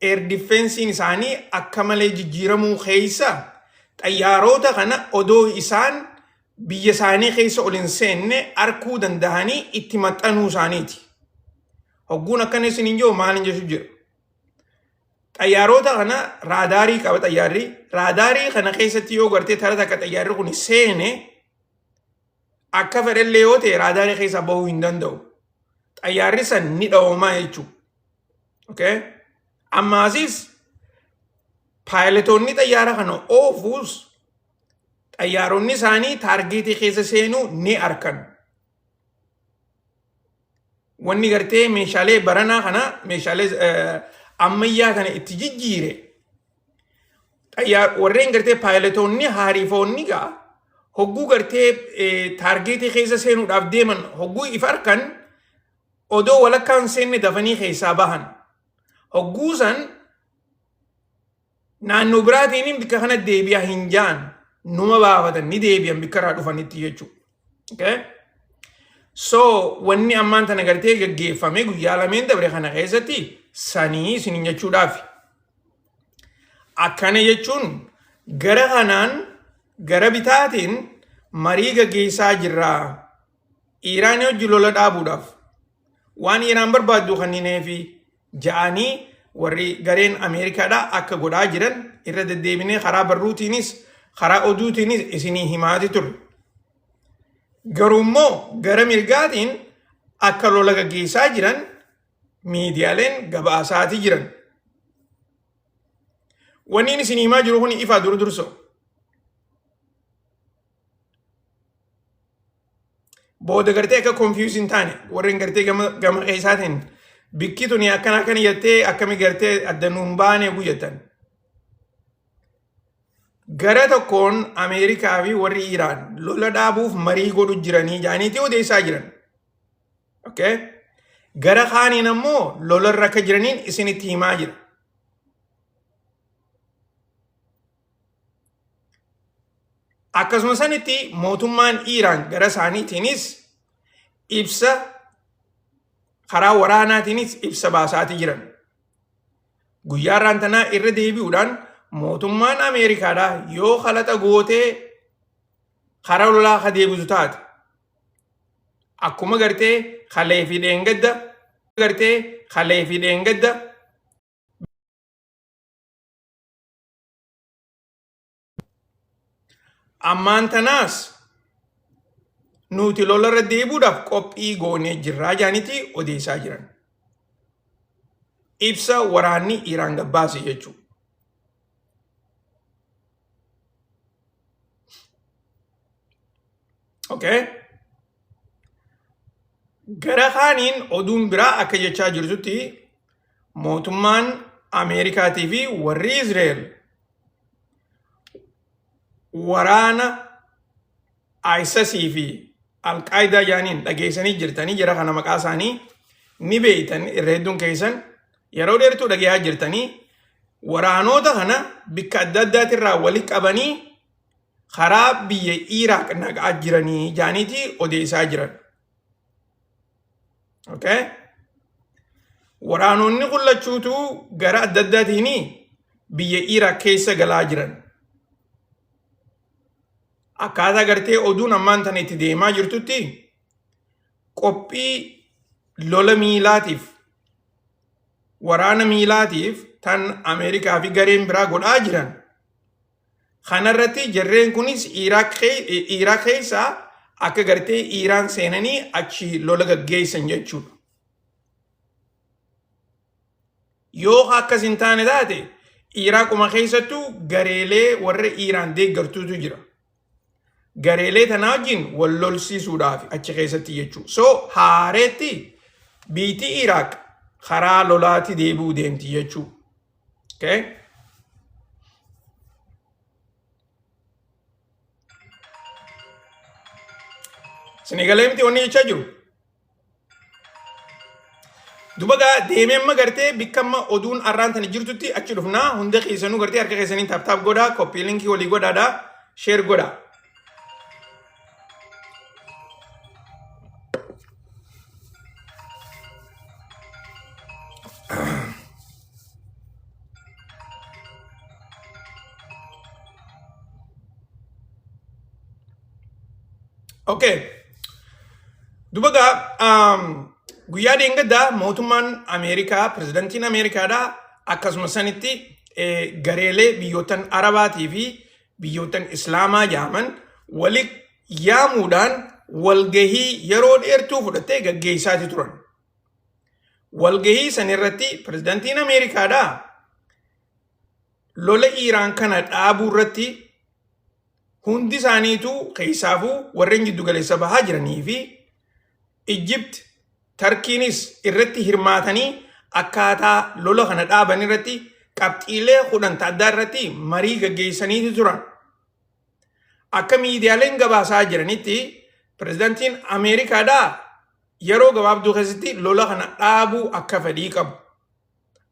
air defensiin isaanii akka malee jijjiiramuu keessa xayyaarota kana odoo isaan biyya isaanii keessa ol hin seenne arkuu danda'anii itti maxxanuu isaaniiti. Hogguun akkana isin hin jiru maal hin jechu jira. Xayyaarota kana raadaarii qaba xayyaarri. Raadaarii kana keessatti yoo gartee tara takka xayyaarri kun seene akka fedhallee yoo ta'e raadaarii keessa bahuu hin danda'u. Xayyaarri san ni dhawoomaa jechuudha. Ammaasis paayiletoonni xayyaara kana oofuus xayyaaronni isaanii taargeetii keessa seenuu ni arkan. wanni gartee meeshaalee baranaa kana meeshaalee ammayyaa kana itti jijjiire warreen gartee paayiletoonni haariifoonni gaa hogguu gartee taargeetii keessa seenuudhaaf deeman hogguu if arkan odoo walakkaan seenne dafanii keessaa bahan hogguu san naannoo biraatiin bikka kana deebi'aa hin jaan numa baafatan ni deebi'an bikka irraa dhufanitti jechuudha. Okay? So wanni ammaan tana gartee gaggeeffame guyyaa lameen dabre kana keessatti sanii isiniin jechuudhaaf. Akkana jechuun gara kanaan gara bitaatiin marii gaggeessaa jirra. Iiraan hojii lola dhaabuudhaaf waan Iiraan barbaaddu kanneenii fi ja'anii warri gareen Ameerikaadhaa akka godhaa jiran irra deddeebinee karaa barruutiinis karaa oduutiinis isinii himaati turre. Garuu immoo gara mirgaatiin akka lola gaggeessaa jiran miidiyaaleen gabaasaati jiran. Wanni isin himaa jiru kun ifa durso. Booda gartee akka confuse hin taane warreen gartee gama keessaatiin bikki tuni akkana kan jettee akkami gartee adda nuun baane guyyatan. Gara tokkoon Ameerikaa fi warri Iiraan lola dhaabuuf marii godhu jiranii jaaniitii odeessaa jiran. Okay? Gara kaaniin ammoo lola irra akka jiraniin isinitti himaa jira. Akkasuma sanitti mootummaan Iiraan gara isaaniitiinis ibsa karaa waraanaatiinis ibsa baasaati jiran. Guyyaa irraan tanaa irra deebi'uudhaan mootummaan Ameerikaadhaa yoo khalaxa gootee karaa lolaa ka deebisu taate akkuma gartee kalee fi dheengadda ammaan tanaas nuti lola irra deebi'uudhaaf qophii goonee jirraa jaanitii odeessaa jiran. Ibsa waraanni Iiraan gabbaase jechuudha. Okay? Gara kaaniin oduun biraa akka jechaa jirtutti mootummaan Ameerikaatii fi warri Israa'el waraana ISIS fi Al-Qaayidaa jaaniin dhageessanii jirtanii jira kana maqaa isaanii ni beeytan irra hedduun keessan yeroo dheertuu dhageessaa jirtanii waraanota kana bikka adda addaatirraa walitti qabanii karaa biyya Iraaq naqaa jiranii jaaniitii odeessaa jiran. Okay? Waraanonni qullachuutu gara adda addaatiin biyya Iraaq keessa galaa jiran. Akkaataa gartee oduun ammaan tana itti deemaa jirtutti qophii lola miilaatiif waraana miilaatiif tan Ameerikaa fi gareen biraa godhaa jiran. Kanarratti jarreen kunis Iraaq keessaa akka gartee Iiraan seenanii achi lola gaggeessan jechuudha. Yoo akkas hin taane taate Iraaquma keessattuu gareelee warra Iiraan deeggartuutu jira. Gareelee tanaa wajjin wal lolsiisuudhaaf achi keessatti jechuudha. So haareetti biitii Iraaq karaa lolaatti deebi'uu deemti jechuudha. Okay? Senegalee miti wanni jechaa jiru. Dubagaa deemee amma gartee bikka amma oduun arraan tana jirtutti achi dhufnaa hunda keessanuu gartee harka keessaniin taaptaap godhaa koppii linkii walii godhaadhaa sheer godhaa. Okay. Dubagaa guyyaa dheengaddaa mootummaan Ameerikaa pirezidantiin Ameerikaadhaa akkasuma sanitti gareelee biyyootan Arabaatii fi biyyootan Islaamaa jaaman walitti yaamuudhaan walgahii yeroo dheertuu fudhatee gaggeessaati turan. Walgahii sanirratti pirezidantiin Ameerikaadhaa lola Iiraan kana dhaabuu irratti hundi isaaniitu keessaafuu warreen jiddu galeessa bahaa jiranii fi Egypt tarkiinis irratti hirmaatanii akkaataa lola kana dhaaban irratti qabxiilee 10 addaa irratti marii gaggeessanii turan. Akka miidiyaaleen gabaasaa jiranitti pirezidaantiin Ameerikaadhaa yeroo gabaabduu keessatti lola kana dhaabuu akka fedhii qabu.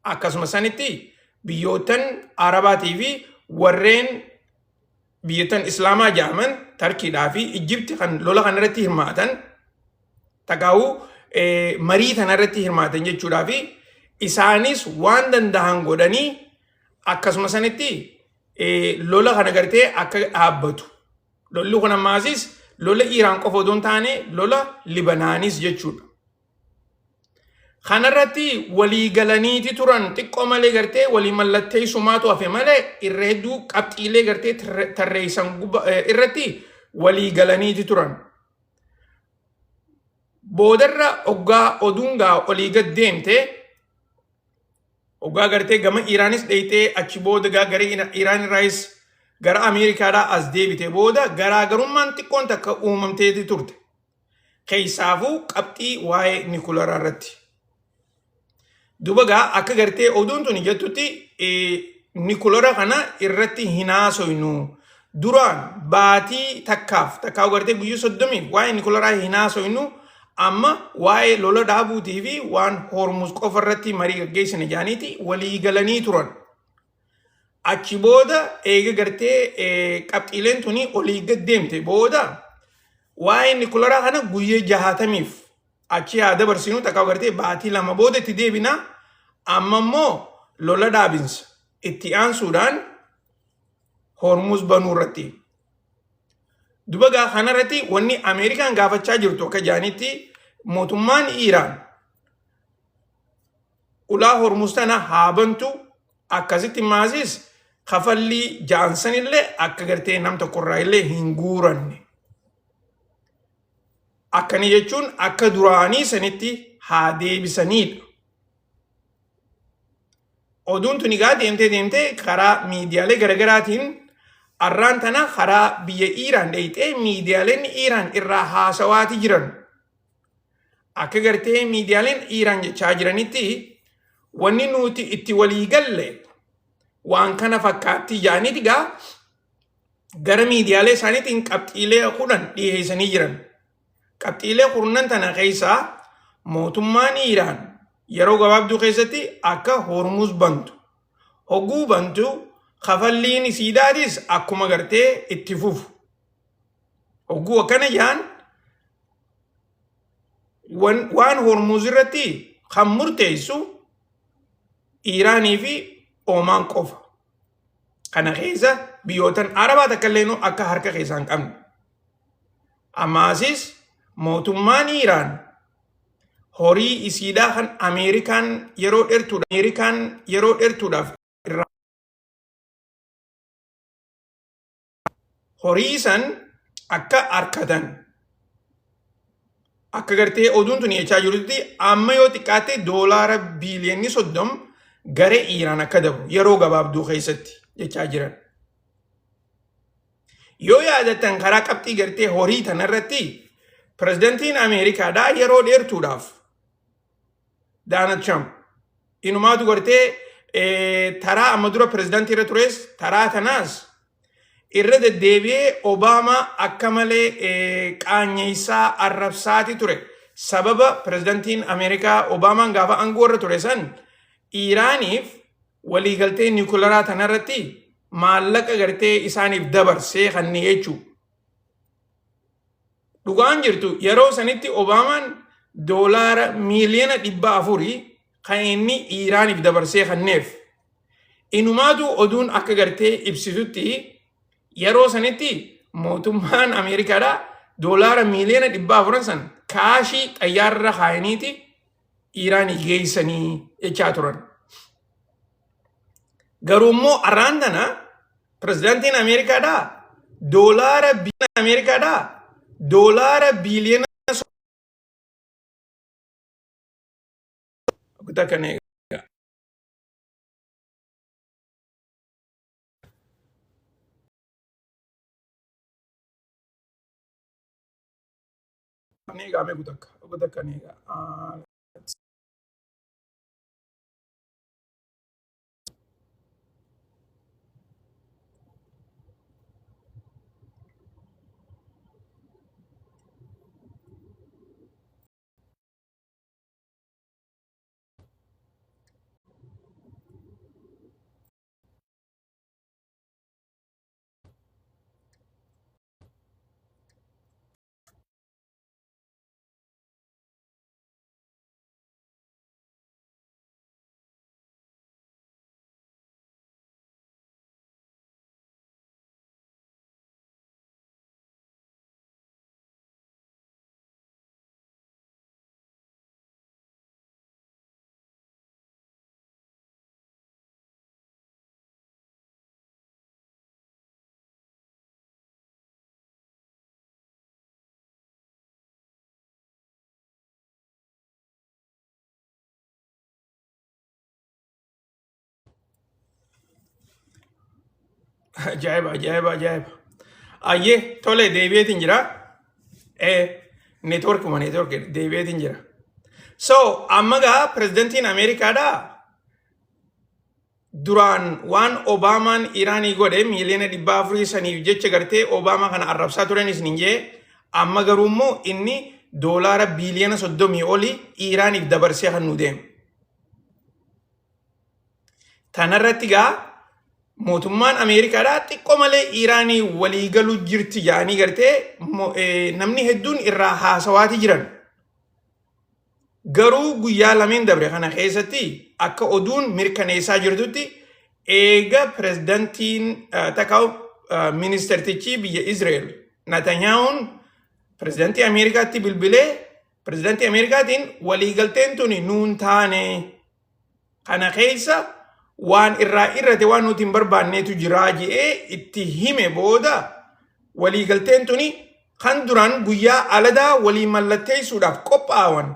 Akkasuma sanitti biyyootan Arabaatii fi warreen biyyootan Islaamaa jedhaman Tarkiidhaa fi Ijibti kan lola kana irratti hirmaatan taqaa'uu marii kana irratti hirmaatan jechuudhaa fi isaanis waan danda'an godhanii akkasuma sanitti lola kana gartee akka dhaabbatu. Lolli kun ammaasis lola Iraan qofa odoo hin taane lola Libanaanis jechuudha. Kanarratti walii galaniiti turan xiqqoo malee gartee walii mallatteessumaatu hafe malee irra hedduu qabxiilee gartee tarreessan irratti walii galaniiti turan. Boodarra oggaa oduungaa olii gad deemte oggaa gartee gama Iraanis dheeytee achi booda gara Iraan irraayis gara Ameerikaadhaa as deebite booda garaagarummaan xiqqoon takka uumamteeti turte. Keessaafuu qabxii waa'ee Nikularaa irratti. Duuba gaa akka gartee oduun tuni jettutti Nikulara kana irratti hin haasoynu. Duraan baatii takkaa'u gartee guyyuu 30 waa'ee Nikularaa hin haasoynu. Amma waa'ee lola dhaabuutii fi waan Hormuz qofa irratti marii gaggeessine jaaniiti walii galanii turan. Achi booda eega gartee qabxiileen tuni olii gad deemte booda waa'ee Nikularaa kana guyyee 60 achi haa dabarsinu takkaa'u gartee baatii 2 booda itti deebina. Amma immoo lola dhaabinsa itti aansuudhaan Hormuz banuu irratti. Duba gaa kanarratti wanni Ameerikaan gaafachaa jirtu akka jaanitti mootummaan Iraan ulaa Hormuz tana haa bantu akkasitti maasis kafallii jaansan illee akka gartee nam tokkorraa illee hin guuranne. Akkani jechuun akka duraanii sanitti haa deebisanidha. Oduun tuni gaa deemtee karaa miidiyaalee garagaraatiin arraan tana karaa biyya Iraan dheeyxee miidiyaaleen Iraan irraa haasawaati jiran. Akka gartee miidiyaaleen Iraan jechaa jiranitti wanni nuti itti walii galle waan kana fakkaatti jaaniiti gaa gara miidiyaalee isaaniitiin qabxiilee 10 dhiyeessanii jiran. Qabxiilee 10 tana keessaa mootummaan Iraan yeroo gabaabduu keessatti akka Hormuz bantu. Hogguu bantu kafalliin isiidhaatis akkuma gartee itti fufu. Hogguu akkana jaan waan Hormuz irratti kan murteessu Iraanii fi Omaan qofa. Kana keessa biyyootan Arabaa takka illee akka harka keessaa hin qabne. Ammaasis mootummaan Iraan horii isiidhaa kan Ameerikaan yeroo dheertuudhaaf horii san akka harkatan akka gartee oduun tuni jechaa jirutti amma yoo xiqqaate doolaara biiliyoonni 30 gara Iraan akka dabru yeroo gabaabduu keessatti jechaa jiran. Yoo yaadatan karaa qabxii gartee horii tanarratti pirezidaantiin Ameerikaadhaa yeroo dheertuudhaaf Donald Trump inumaatu gartee taraa amma dura pirezidaantii irra tures taraa tanaas irra deddeebi'ee Obaamaa akka malee qaanyeessaa arrabsaati ture. Sababa pirezidaantiin Ameerikaa Obaamaan gaafa aangoo irra ture san Iraaniif waliigaltee Nikularaa tanarratti maallaqa gartee isaaniif dabarsee kanni jechuudha. Dhugaan jirtu yeroo sanitti Obaamaan doolaara miiliyoona 400 kan inni Iraaniif dabarsee kanneef. Inumaatu oduun akka gartee ibsitutti yeroo sanitti mootummaan Ameerikaadhaa doolaara miiliyoona 400 san kaashii xayyaarra kaayaniiti Iraanii geessanii jechaa turan. Garuu immoo arraan tana pirezidaantiin Ameerikaadhaa doolaara biiliyoona kan Nega me gutaka nega. Ajaiba. Aye, tole deviate injira. Network deviate injira. So, amaga President in America da. Duran wan Obaman Irani gode miliyoona 400 saniif jecha gartee Obama kana arrabsaa turanis ninjee amma garummoo inni doolaara biliyoona 30 oli Iraaniif dabarsee kan nu deemu. Tanarratti gaa mootummaan Ameerikaadhaa xiqqoo malee Iraanii waliigaluu jirti jaanii gartee namni hedduun irraa haasawaati jiran. Garuu guyyaa lameen dabre kana keessatti akka oduun mirkaneessaa jirtutti eega pirezidantiin takau ministertichi biyya Israel Netanyahuun pirezidantii Ameerikaatti bilbilee pirezidantii Ameerikaatiin waliigalteen tuni nuun taane kana keessa waan irraa irrate waan nuti hin barbaanneetu jiraa jedhee itti hime booda waliigalteen tuni kan duraan guyyaa aladaa walii mallatteessuudhaaf qophaa'an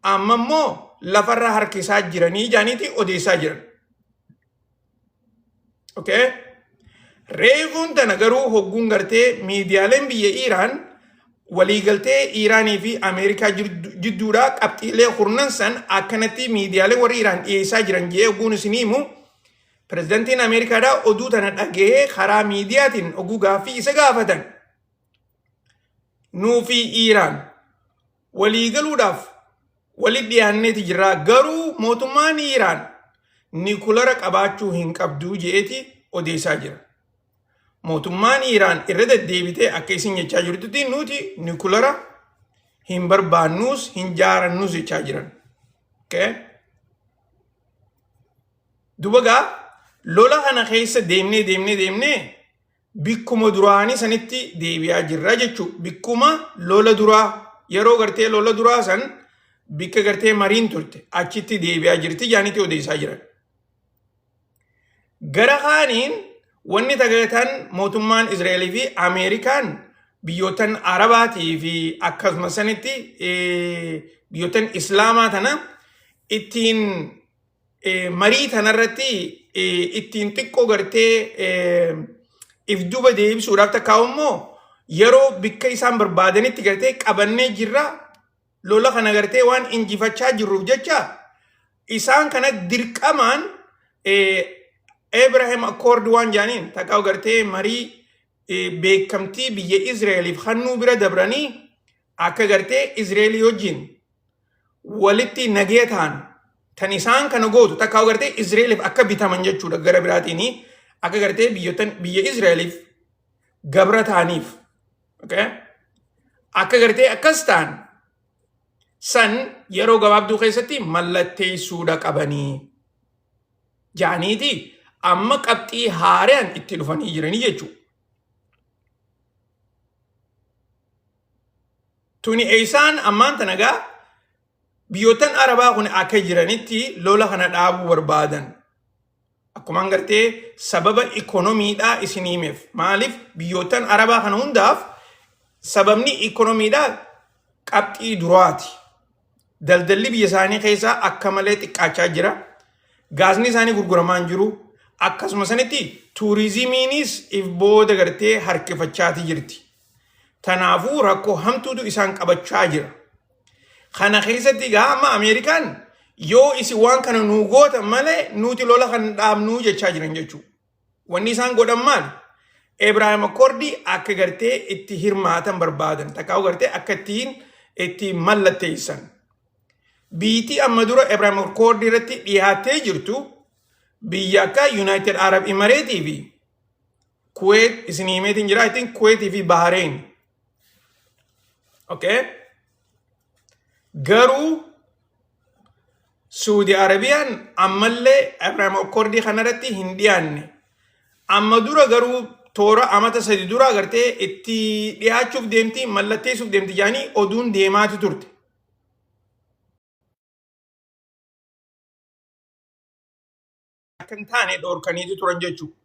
amma immoo lafarra harkisaa jiranii jaaniiti odeessaa jiran. Okay? Reefuun tana garuu hogguun gartee miidiyaaleen biyya Iraan waliigaltee Iraanii fi Ameerikaa jidduudhaa qabxiilee kurnan san akkanatti miidiyaalee warri Iraan dhiyeessaa jiran jee hogguun isinii himu pirezidantiin Ameerikaadhaa oduu tana dhagahee karaa miidiyaatiin oguu gaaffii isa gaafatan. Nuu fi Iraan waliigaluudhaaf walit dhiyaanneeti jirraa garuu mootummaan Iraan nikulara qabaachuu hin qabduu jeeti odeessaa jira. Mootummaan Iraan irra deddeebitee akka isin jechaa jirtutti nuti nikulara hin barbaannuus hin jaarannuus jechaa jiran. Okay? Dubagaa lola kana keessa deemnee bikkuma duraanii sanitti deebi'aa jirra jechuu bikkuma lola duraa yeroo gartee lola duraa san bikka gartee mariin turte achitti deebi'aa jirti jaanitti odeessaa jiran. Gara kaaniin wanni tagatan mootummaan Israa'elii fi Ameerikaan biyyoottan Arabaatii fi akkasuma sanitti biyyoottan Islaamaa tana ittiin marii tanarratti ittiin xiqqoo gartee if duba deebisuudhaaf takkaa'ummoo yeroo bikka isaan barbaadanitti gartee qabannee jirra lola kana gartee waan injifachaa jirruuf jecha isaan kana dirqamaan Abraham Accord waan jaaniin takkaa'u gartee marii beekamtii biyya Israa'eliif hannuu bira dabranii akka gartee Israa'elii wajjin walitti nagee ta'an tan isaan kana gootu takkaa'u gartee Israa'eliif akka bitaman jechuudha gara biraatiini akka gartee biyya Israa'eliif gabra ta'aniif. Okay? Akka gartee akkas ta'an san yeroo gabaabduu keessatti mallatteessuudha qabanii jaaniiti amma qabxii haaraan itti dhufanii jiranii jechuudha. Tuni eesaan ammaan tanagaa biyyoottan Arabaa kun akka jiranitti lola kana dhaabuu barbaadan. Akkuma gartee sababa ikonomiidhaa isin himeef maaliif biyyoottan Arabaa kana hundaaf sababni ikonomiidhaa qabxii duraati. Daldalli biyya isaanii keessaa akka malee xiqqaachaa jira. Gaasni isaanii gurguramaan jiru. Akkasuma sanitti tuurizimiinis if booda gartee harkifachaati jirti. Tanaafuu rakkoo hamtuutu isaan qabachaa jira. Kana keessatti gama Ameerikaan yoo isin waan kana nuu gootan malee nuti lola kan dhaabnuu jechaa jiran jechuudha. Wanni isaan godhan maali? Ibrahim Accordi akka gartee itti hirmaatan barbaadan. Takkaa'u gartee akka itti mallatteessan. Biitii amma dura Ibrahim Accordi irratti dhiyaattee jirtu biyya akka United Arab Emirates fi Kuwait isin himeetiin jira. I think Kuwait fi Bahrain. Okay? Garuu Saudi Arabiyaan ammallee Ibrahim Accordi kanarratti hin dhiyaanne. Amma dura garuu toora amata sadi dura gartee itti dhiyaachuuf deemti mallatteessuuf deemti jaanii oduun deemaati turte. Akka hin taane dhoorkaniitu turan jechuudha.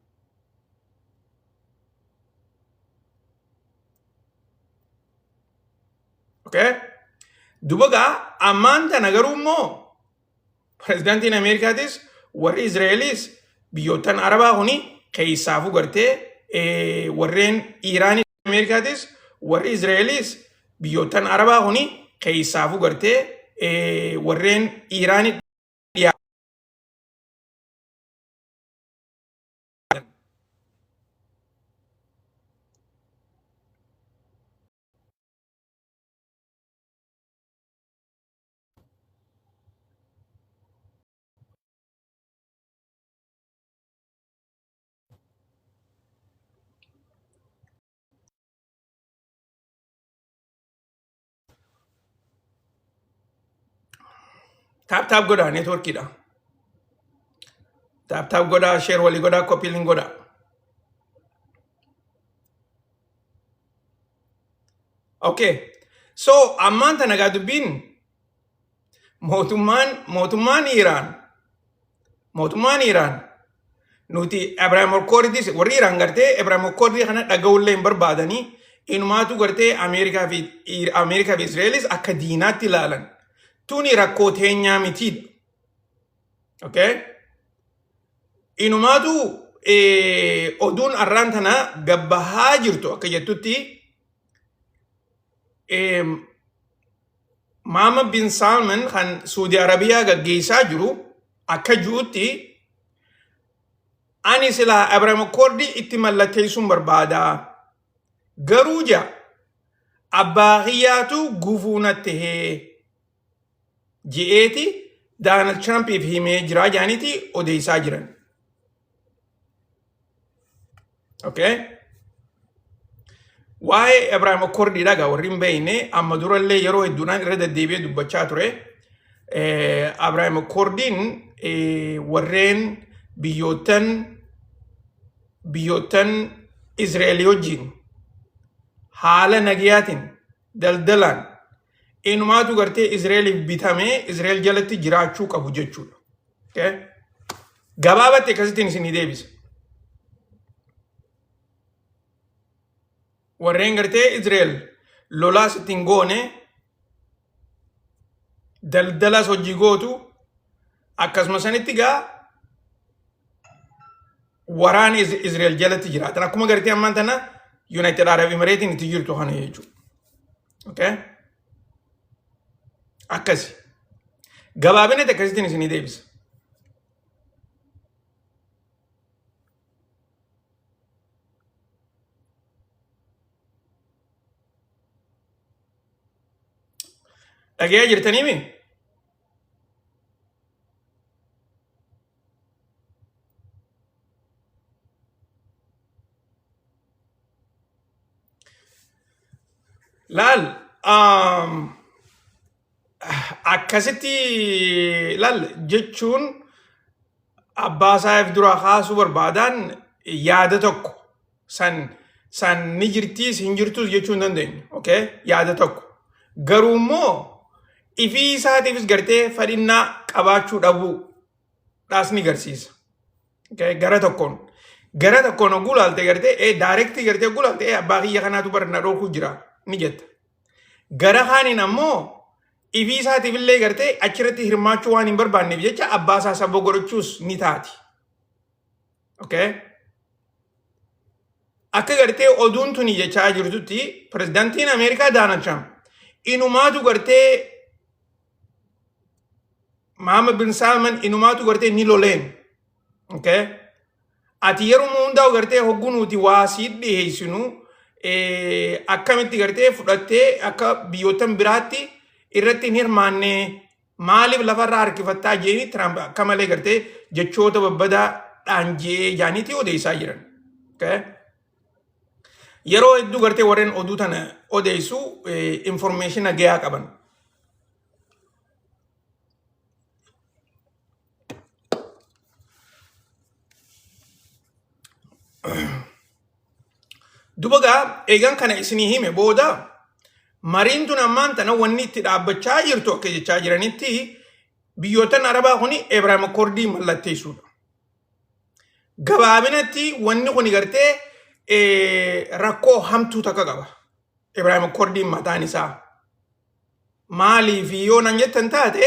Okay? Dubagaa ammaan tana garuu immoo pirezidaantiin Ameerikaatis warri Israa'elis biyyoottan Arabaa kuni keessaafuu gartee warreen Iiraanii Ameerikaatis warri Israa'elis biyyoottan Arabaa kuni keessaafuu gartee warreen Iiraanii Tap goda networki da. Tap goda share wali goda copy link goda. Okay. So amman tana gadubin mootummaan Iran nuti Ibrahim Accordi warri Iran gartee Ibrahim Accordi kana dhaga'ullee hin barbaadanii inumaatu gartee Ameerikaa fi Israa'elis akka diinaatti ilaalan. Tuni rakkoo teenyaa mitiidha. Okay? Inumaatu oduun arraan tana gabbahaa jirtu akka jettutti Mohammed bin Salman kan Saudi Arabiyaa gaggeessaa jiru akka juutti ani silaa Ibrahim Accordi itti mallatteessuun barbaada. Garuu ja abbaa kiyyaatu gufuunatti hee. Je'eeti Donald Trump himee jira jaaniti odeessaa jiran. Okay? Waa'ee Ibrahim Accordi dhagaa warri hin beekne amma durallee yeroo hedduudhaan irra deddeebi'ee dubbachaa ture. Ibrahim Accordiin warreen biyyoottan Israa'el wajjin haala nagayaatiin daldalaan inumaatu gartee Israa'eliif bitamee Israa'el jalatti jiraachuu qabu jechuudha. Okay? Gabaabatti akkasittiin isin deebisa. Warreen gartee Israa'el lolaas ittiin goone daldalas hojii gootu akkasuma sanitti gaa waraan Israa'el jalatti jiraatan akkuma gartee ammaan tana United Arab Emirates itti jirtu kana jechuudha. Okay? Akkasi. Gabaabinatti akkasittiin isin deebisa. Dhageeyaa jirtanii mi? Laal akkasitti laal jechuun abbaa isaaf dura kaasuu barbaadan yaada tokko san ni jirtiis hin jirtus jechuu hin dandeenyu. Okay? Yaada tokko. Garuu immoo ifii isaatiifis gartee fadhinnaa qabaachuu dhabuu dhaas ni garsiisa. Okay? Gara tokkoon oguu laalte gartee daarektii gartee oguu laalte abbaa kiyya kanaatu barna dhorkuu jira ni jetta. Gara kaaniin ammoo ifii isaatiifillee gartee achirratti hirmaachuu waan hin barbaanneef jecha abbaa isaa sabba godhachuus ni taati. Okay? akka gartee oduun tuni jechaa jirtutti pirezidaantiin Ameerikaa Donald Trump inumaatu gartee Mohammed bin Salman inumaatu gartee ni loleen. Okay? Ati yeroo hundaa gartee hoggunuuti waa sii dhiyeessinu akkamitti gartee fudhattee akka biyyoottan biraatti irratti hin hirmaanne maaliif lafarraa harkifattaa jeeni Trump akka malee gartee jechoota babbadaa dhaanjee jaaniitii odeessaa jiran. Okay? Yeroo hedduu gartee warreen oduu tana odeessu information gahaa qaban. Dubagaa eegan kana isinii hime booda mariin tun ammaan tana wanni itti dhaabbachaa jirtu akka jechaa jiranitti biyyootan Arabaa kuni Ibrahim Akkordii mallatteessuudha. Gabaabinatti wanni kuni gartee rakkoo hamtuu takka qaba. Ibrahim Akkordii mataan isaa. Maaliif yoo nan jettan taate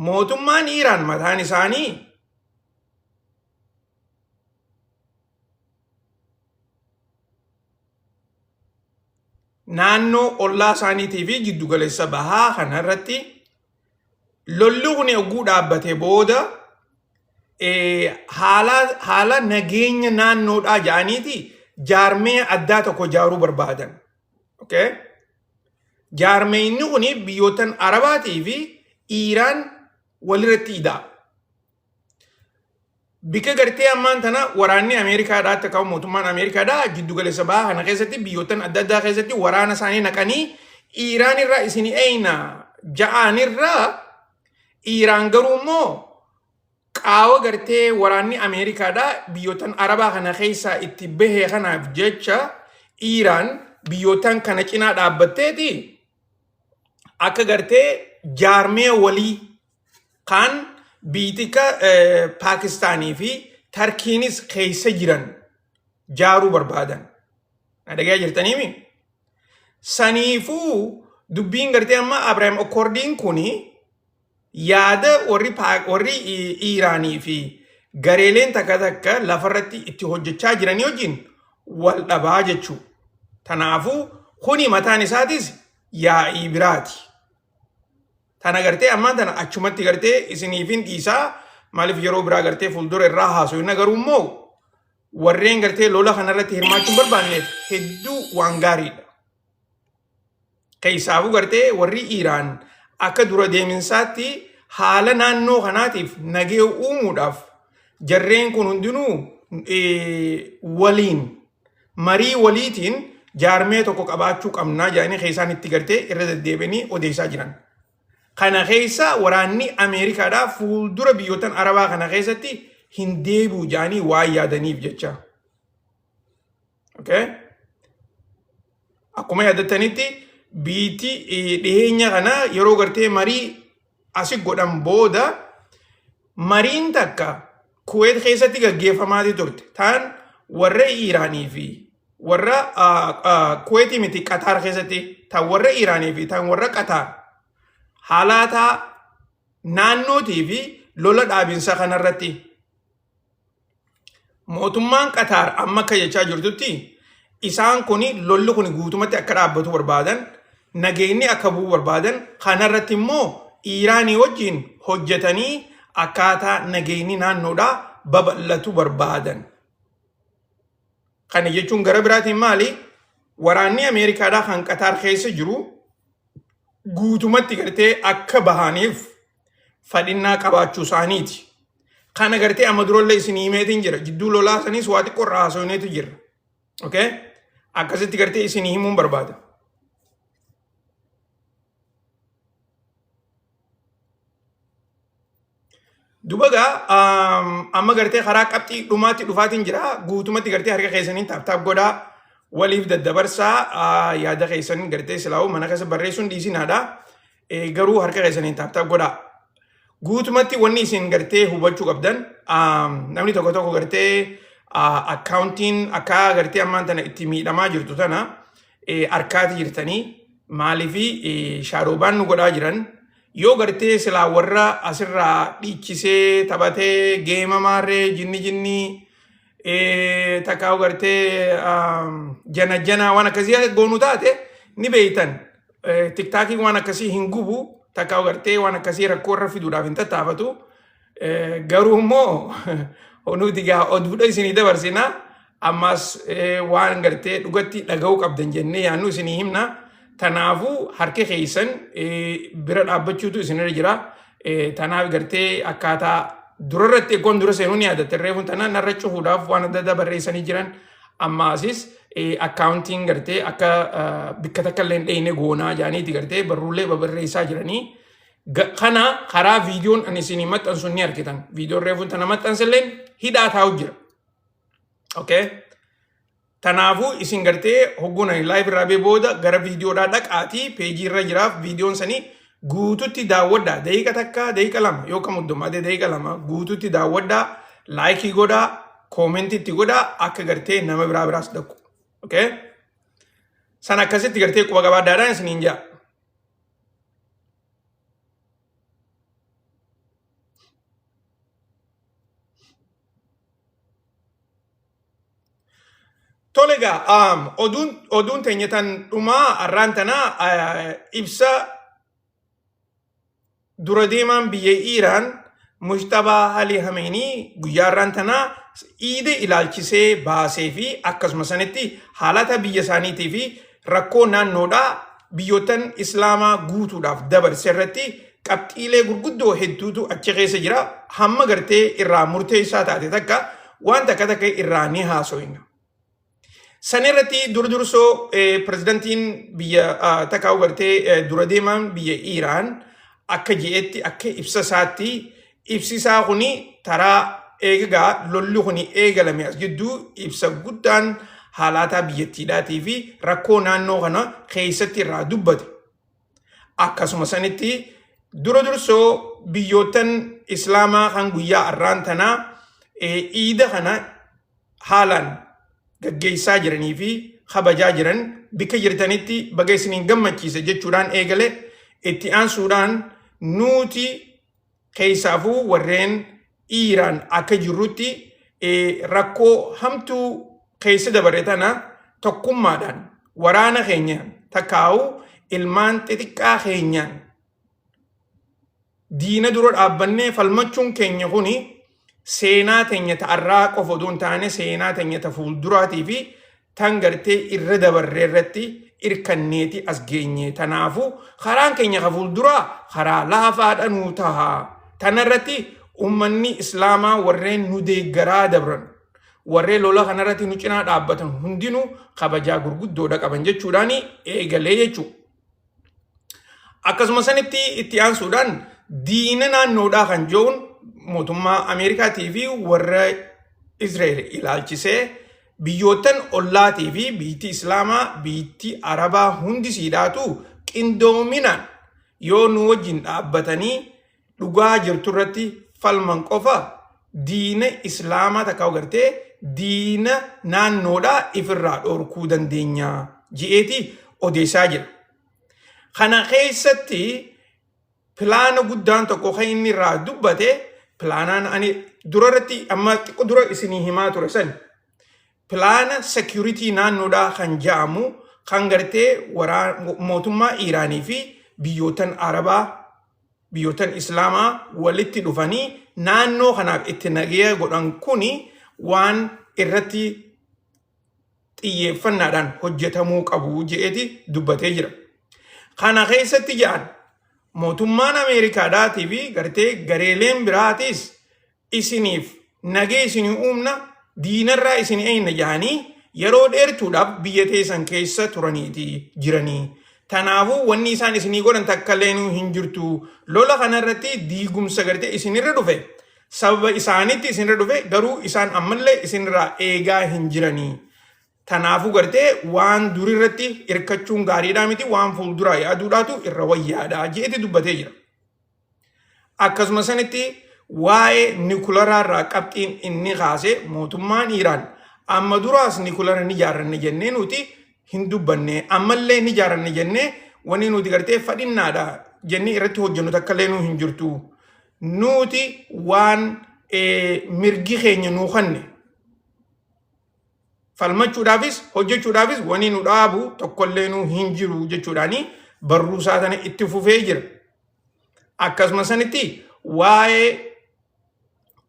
mootummaan Iiraan mataan isaanii naannoo ollaa isaaniitii fi jiddu galeessa bahaa kanarratti lolli kun eeguu dhaabbatee booda haala nageenya naannoodhaa jedhaniiti jaarmee addaa tokko ijaaruu barbaadan. Okay? Jaarmeenni kun biyyootan Arabaatii fi Iiraan walirratti idaa. Bika gartee ammaan tana waraanni Ameerikaadhaa akka qabu mootummaan Ameerikaadhaa jiddu galeessa bahaa kana keessatti biyyootan adda addaa keessatti waraana isaanii naqanii Iiraan irraa isin eeyna ja'aan irraa Iiraan garuu immoo qaawa gartee waraanni Ameerikaadhaa biyyootan Arabaa kana keessaa itti bahee kanaaf jecha Iiraan biyyootan kana cinaa dhaabbatteeti akka gartee jaarmee walii kan biitika Pakistaanii fi Tarkiinis keessa jiran jaaruu barbaadan. Dhagayaa jirtaniimi? Saniifuu dubbiin gartee amma Ibrahim Akkordiin kuni yaada warri Iiraanii fi gareeleen takka takka lafarratti itti hojjechaa jiranii wajjin wal dhabaa jechuu. Tanaafuu kuni mataan isaatis yaa'ii biraati. Tana gartee ammaan tana achumatti gartee isiniifin dhiisaa maaliif yeroo biraa gartee fuuldura irraa haasofna garuu immoo warreen gartee lola kanarratti hirmaachuun barbaanneef hedduu waan gaariidha. Keessaafuu gartee warri Iiraan akka dura deeminsaatti haala naannoo kanaatiif nagee uumuudhaaf jarreen kun hundinuu waliin marii waliitiin jaarmee tokko qabaachuu qabnaa jedhanii keessaan itti gartee irra deddeebianii odeessaa jiran. Kana keessa waraanni Ameerikaadhaa fuuldura biyyootan Arabaa kana keessatti hin deebi'u jedhanii waan yaadaniif jecha. Okay? Akkuma yaadattanitti biitti dhiyeenya kana yeroo gartee marii asi godhan booda mariin takka Kuwait keessatti gaggeeffamaati turte. Taan warra Iiraanii fi warra Kuwaitii miti Qatar keessatti taan warra Iiraanii fi taan warra Qatar haalaataa naannootii fi lola dhaabinsa kanarratti mootummaan Qatar amma akka jechaa jirtutti isaan kun lolli kun guutumatti akka dhaabbatu barbaadan nageenyi akka bu'u barbaadan kanarratti immoo Iiraanii wajjin hojjetanii akkaataa nageenyi naannoodhaa babal'atu barbaadan. Kana jechuun gara biraatiin maali? Waraanni Ameerikaadhaa kan Qatar keessa jiru guutumatti gartee akka bahaniif fadhinnaa qabaachuu isaaniiti. Kana gartee amma durallee isin himeetiin jira. Jidduu lolaa sanis waa xiqqoo irraa haasofneetu jira. Okay? Akkasitti gartee isin himuun barbaada. Dubagaa amma gartee karaa qabxii dhumaatti dhufaatiin jira. Guutumatti gartee harka keessaniin taaptaap godhaa. Waliif daddabarsaa yaada keessanii gartee silaa'u mana keessa barreessuun dhiisinaadha. Garuu harka keessanii taaptaap godhaa. Guutumatti wanni isin gartee hubachuu qabdan namni tokko tokko gartee akkaawuntiin akka gartee ammaan tana itti miidhamaa jirtu tana harkaati jirtanii maaliifi shaaroobaan nu godhaa jiran yoo gartee silaa warra asirraa dhiichisee taphatee geema maarree jinni takkaa'u gartee jana waan akkasii goonuu taate ni beeytan. Tiktaakiin waan akkasii hin gubu takkaa'u gartee waan akkasii rakkoo irra fiduudhaaf hin tattaafatu. Garuu immoo nuti gaa oduudha isinii dabarsina. Ammas waan gartee dhugatti dhaga'uu qabdan jennee yaannu isinii himna. Tanaafuu harka keessan bira dhaabbachuutu isinirra jira. Tanaaf gartee akkaataa durarratti eeggoon dura seenuu ni yaadatte reefuun tanaan narra cufuudhaaf waan adda addaa barreessanii jiran. Ammaasis akkaawuntiin gartee akka bikka takka illee hin dheeyne goonaa jaaniiti gartee barruulee babarreessaa jiranii. Kana karaa viidiyoon ani isinii maxxansu ni argitan. Viidiyoon reefuun tana maxxansilleen hidhaa taa'u jira. Okay? Tanaafuu isin gartee hoggunan live irraa booda gara viidiyoodhaa dhaqaatii peejii irra jiraaf viidiyoon sanii guututti daawwadhaa. Daqiiqa takka daqiiqa lama yookaan muddummaatee daqiiqa lama guututti daawwadhaa. Laayikii godhaa, koomentiitti godhaa akka gartee nama biraas dhaqu. Okay? San akkasitti gartee quba gabaadhaadhaan isiniin jaa. Tolega, odun tenyatan duma arrantana ibsa dura deeman biyya Iiraan Mujtabaa Ali Khamenei guyyaa arrantana iide ilaalchisee baasee fi akkasuma sanitti haalata biyya isaaniitii fi rakkoo naannoodhaa biyyoottan Islaamaa guutuudhaaf dabarse irratti qabxiilee gurguddoo hedduutu achi keessa jira. Hamma gartee irraa murteessaa taate takka waan takka irraa ni haaso'ina. Sanirratti durdursoo pirezidantiin biyya takkaa'u gartee dura deeman biyya Iiraan akka je'etti akka ibsa isaatti ibsisaa kuni taraa eegaa lolli kuni eegalame as jidduu ibsa guddaan haalaataa biyyattiidhaatii fi rakkoo naannoo kana keessatti irraa dubbate. Akkasuma sanitti durdursoo biyyoottan Islaamaa kan guyyaa arraan tanaa iida kana haalaan gaggeessaa jiranii fi kabajaa jiran bikka jirtanitti baga isiniin gammachiise jechuudhaan eegale itti aansuudhaan nuti keessaafuu warreen Iiraan akka jirrutti rakkoo hamtuu keessa dabare tana tokkummaadhaan waraana keenyaan takkaa'u ilmaan xixiqqaa keenyaan diina dura dhaabbannee falmachuun keenya kuni seenaa teenya ta'arraa qofa osoo hin taane seenaa teenya ta fuulduraatii fi tan gartee irra dabarree irratti irkanneeti as geenye. Tanaafuu karaan keenya ka fuulduraa karaa laafaadha nuu taha. Tanarratti ummanni Islaamaa warreen nu deeggaraa dabran warreen lola kanarratti nu cinaa dhaabbatan hundinuu kabajaa gurguddoodha qaban jechuudhaan eegalee jechuudha. Akkasuma sanitti itti aansuudhaan diina naannoodhaa kan jiruun mootummaa Ameerikaatii fi warra Israa'el ilaalchisee biyyoottan ollaatii fi biyyi Islaamaa biyyi Arabaa hundi siidhaatu qindoominaan yoo nu wajjin dhaabbatanii dhugaa jirtu irratti falman qofa diina Islaamaa takka agartee diina naannoodhaa ifirraa dhorkuu dandeenya je'eeti odeessaa jira. Kana keessatti pilaana guddaan tokko kan inni irraa dubbate pilaanaan ani durarratti amma xiqqoo dura isinii himaa ture san pilaana security naannoodhaa kan jedhamu kan gartee mootummaa Iiraanii fi biyyootan Arabaa biyyootan Islaamaa walitti dhufanii naannoo kanaaf itti nageenya godhan kuni waan irratti xiyyeeffannaadhaan hojjetamuu qabu je'eeti dubbatee jira. Kana keessatti jedhan mootummaan Ameerikaadhaatii fi gartee gareeleen biraatis isiniif nagee isinii uumna diinarraa isinii eeyna jedhanii yeroo dheertuudhaaf biyya teessan keessa turaniiti jiranii. Tanaafuu wanni isaan isinii godhan takka leenuu hin jirtu. Lola kanarratti diigumsa gartee isinirra dhufe sababa isaanitti isinirra dhufe garuu isaan ammallee isinirraa eegaa hin jiranii. Tanaafuu gartee waan durirratti hirkachuun gaariidhaa miti waan fuulduraa yaaduudhaatu irra wayyaadha je'eeti dubbatee jira. Akkasuma sanitti waa'ee nikularaarraa qabxiin inni kaase mootummaan Iiraan amma duraas nikulara ni ijaarranne jennee nuti hin dubbanne ammallee ni ijaarranne jennee wanni nuti gartee fadhinnaadha jennee irratti hojjennu takka leenuu hin jirtu. Nuti waan mirgi keenya nuu kanne falmachuudhaafis hojjechuudhaafis wani nu dhaabu tokkollee nu hin jiru jechuudhaani barruu isaa tana itti fufee jira. Akkasuma sanitti waa'ee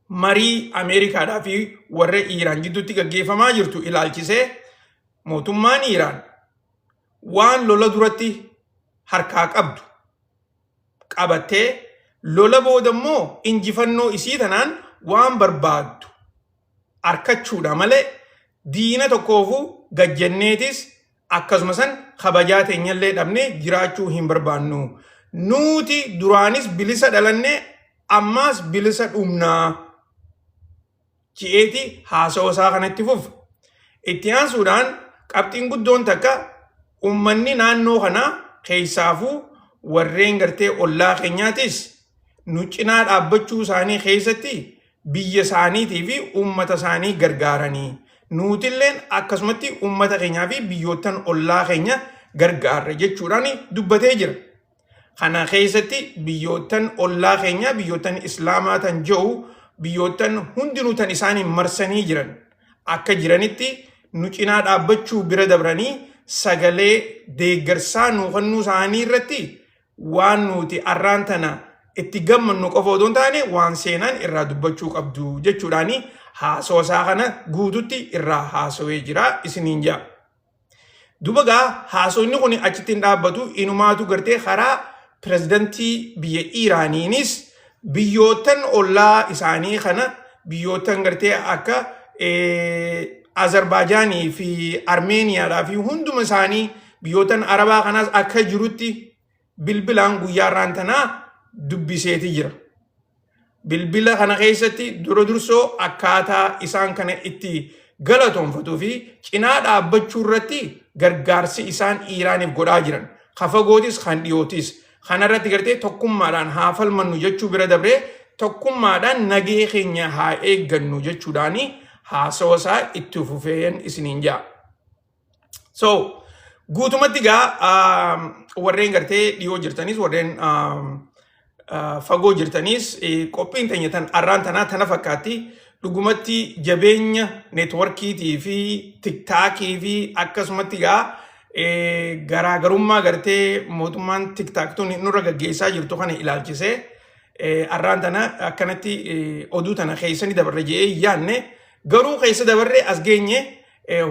marii Ameerikaadhaa fi warra Iiraan gidduutti gaggeeffamaa jirtu ilaalchisee mootummaan Iiraan waan lola duratti harkaa qabdu qabattee lola booda immoo injifannoo isii tanaan waan barbaaddu arkachuudha malee diina tokkoofuu gajjanneetis akkasuma san kabajaa teenyallee dhabnee jiraachuu hin barbaannu. Nuti duraanis bilisa dhalannee ammaas bilisa dhumnaa je'eeti haasawaa isaa kanatti fufa. Itti aansuudhaan qabxiin guddoon takka ummanni naannoo kanaa keessaafuu warreen gartee ollaa keenyaatis nu cinaa dhaabbachuu isaanii keessatti biyya isaaniitii fi ummata isaanii gargaaranii nuutilleen akkasumatti ummata keenyaa fi biyyoottan ollaa keenya gargaarra jechuudhaan dubbatee jira. Kana keessatti biyyoottan ollaa keenya biyyoottan islaamaa tan jiru biyyoottan hundinuu tan isaanii marsanii jiran akka jiranitti nu cinaa dhaabbachuu bira dabranii sagalee deeggarsaa nu kennuu isaanii irratti waan nuti arraan tana itti gammannu qofa otoo hin taane waan seenaan irraa dubbachuu qabdu jechuudhaani haasawaa isaa kana guututti irraa haasawee jira isiniin jaa. Dubagaa haasawni kun achitti hin dhaabbatu inumaatu gartee karaa pirezidantii biyya Iiraaniinis biyyootan ollaa isaanii kana biyyootan gartee akka Azerbaaijaanii fi Armeeniyaadhaa fi hunduma isaanii biyyootan Arabaa kanaas akka jirutti bilbilaan guyyaarraan tanaa dubbiseeti jira. Bilbila kana keessatti dursoo akkaataa isaan kana itti galatoonfatuu fi cinaa dhaabbachuu irratti gargaarsi isaan Iiraaniif godhaa jiran kafagootis kan dhiyootis kanarratti gartee tokkummaadhaan haa falmannu jechuu bira dabree tokkummaadhaan nagee keenya haa eeggannu jechuudhaani haasawaa isaa itti fufeen isiniin jaa. So guutumatti gaa warreen gartee dhiyoo jirtanis warreen fagoo jirtanis qophiin teenya tan arraan tanaa tana fakkaatti dhugumatti jabeenya neetworkiitii fi tiktaakii fi akkasumatti gaa garaagarummaa gartee mootummaan tiktaaktuun nurra gaggeessaa jirtu kana ilaalchisee arraan tana akkanatti oduu tana keessanii dabarre je'ee yaanne garuu keessa dabarre as geenye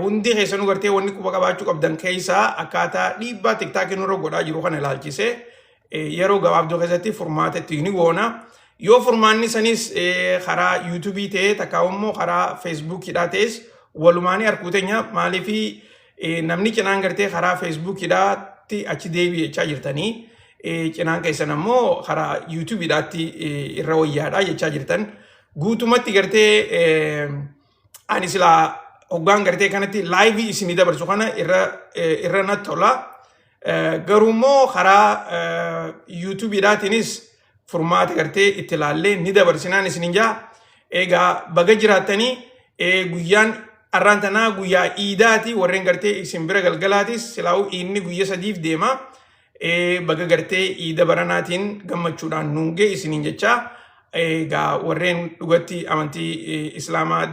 hundi keessanuu gartee wanni quba qabaachuu qabdan keessaa akkaataa dhiibbaa tiktaakii nurra godhaa jiru kana ilaalchisee yeroo gabaabduu keessatti furmaata itti ni goona. Yoo furmaanni sanis karaa yuutuubii ta'ee takkaawammoo karaa feesbuukidhaa ta'es walumaanii harkuu teenya maaliifi namni cinaan gartee karaa feesbuukidhaatti achi deebi'ee jechaa jirtanii cinaan keessan ammoo karaa yuutuubiidhaatti irra wayyaadhaa jechaa jirtan guutumatti gartee ani silaa hoggaan gartee kanatti laayivii isinii dabarsu kana irra natti tola. Garuummoo karaa yuutuubiidhaatiinis furmaata gartee itti ilaallee ni dabarsinaan isiniin jaa. Egaa baga jiraattanii guyyaan arraan tanaa guyyaa iidaati warreen gartee isin bira galgalaatis silaa'u inni guyya sadiif deema. Baga gartee iida baranaatiin gammachuudhaan nuungee isiniin jechaa. Egaa warreen dhugatti amantii islaamaa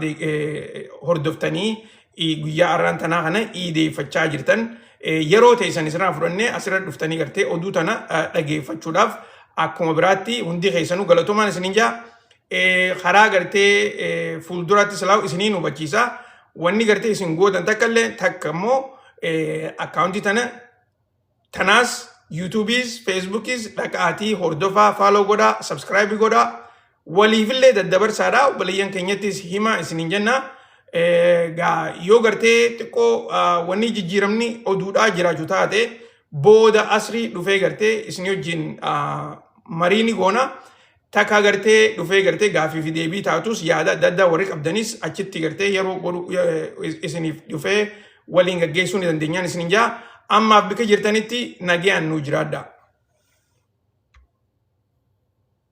hordoftanii guyyaa arraan tanaa kana iideeffachaa jirtan yeroo teessan isirraa fudhannee asirra dhuftanii gartee oduu tana dhageeffachuudhaaf akkuma biraatti hundi keessanuu galatoomaan isiniin jaa. Karaa gartee fuulduraatti silaa'u isiniin hubachiisa. Wanni gartee isin gootan takkallee takka immoo akkaawuntii tanaas yuutuubiis feesbuukis dhaqaatii hordofaa faaloo godhaa sabskiraaybii godhaa waliifillee daddabarsaadhaa obboleeyyan keenyattis himaa isiniin jenna. Yoo gartee xiqqoo wanni jijjiiramni oduudhaa jiraachuu taate booda asrii dhufee gartee isin wajjin mariini goona. Takka gartee dhufee gartee gaaffii fi deebii taatus yaada adda addaa warri qabdanis achitti gartee yeroo isiniif dhufee waliin gaggeessuu ni dandeenyaan isiniin jaa. Ammaaf bika jirtanitti nagayaan nu jiraadha.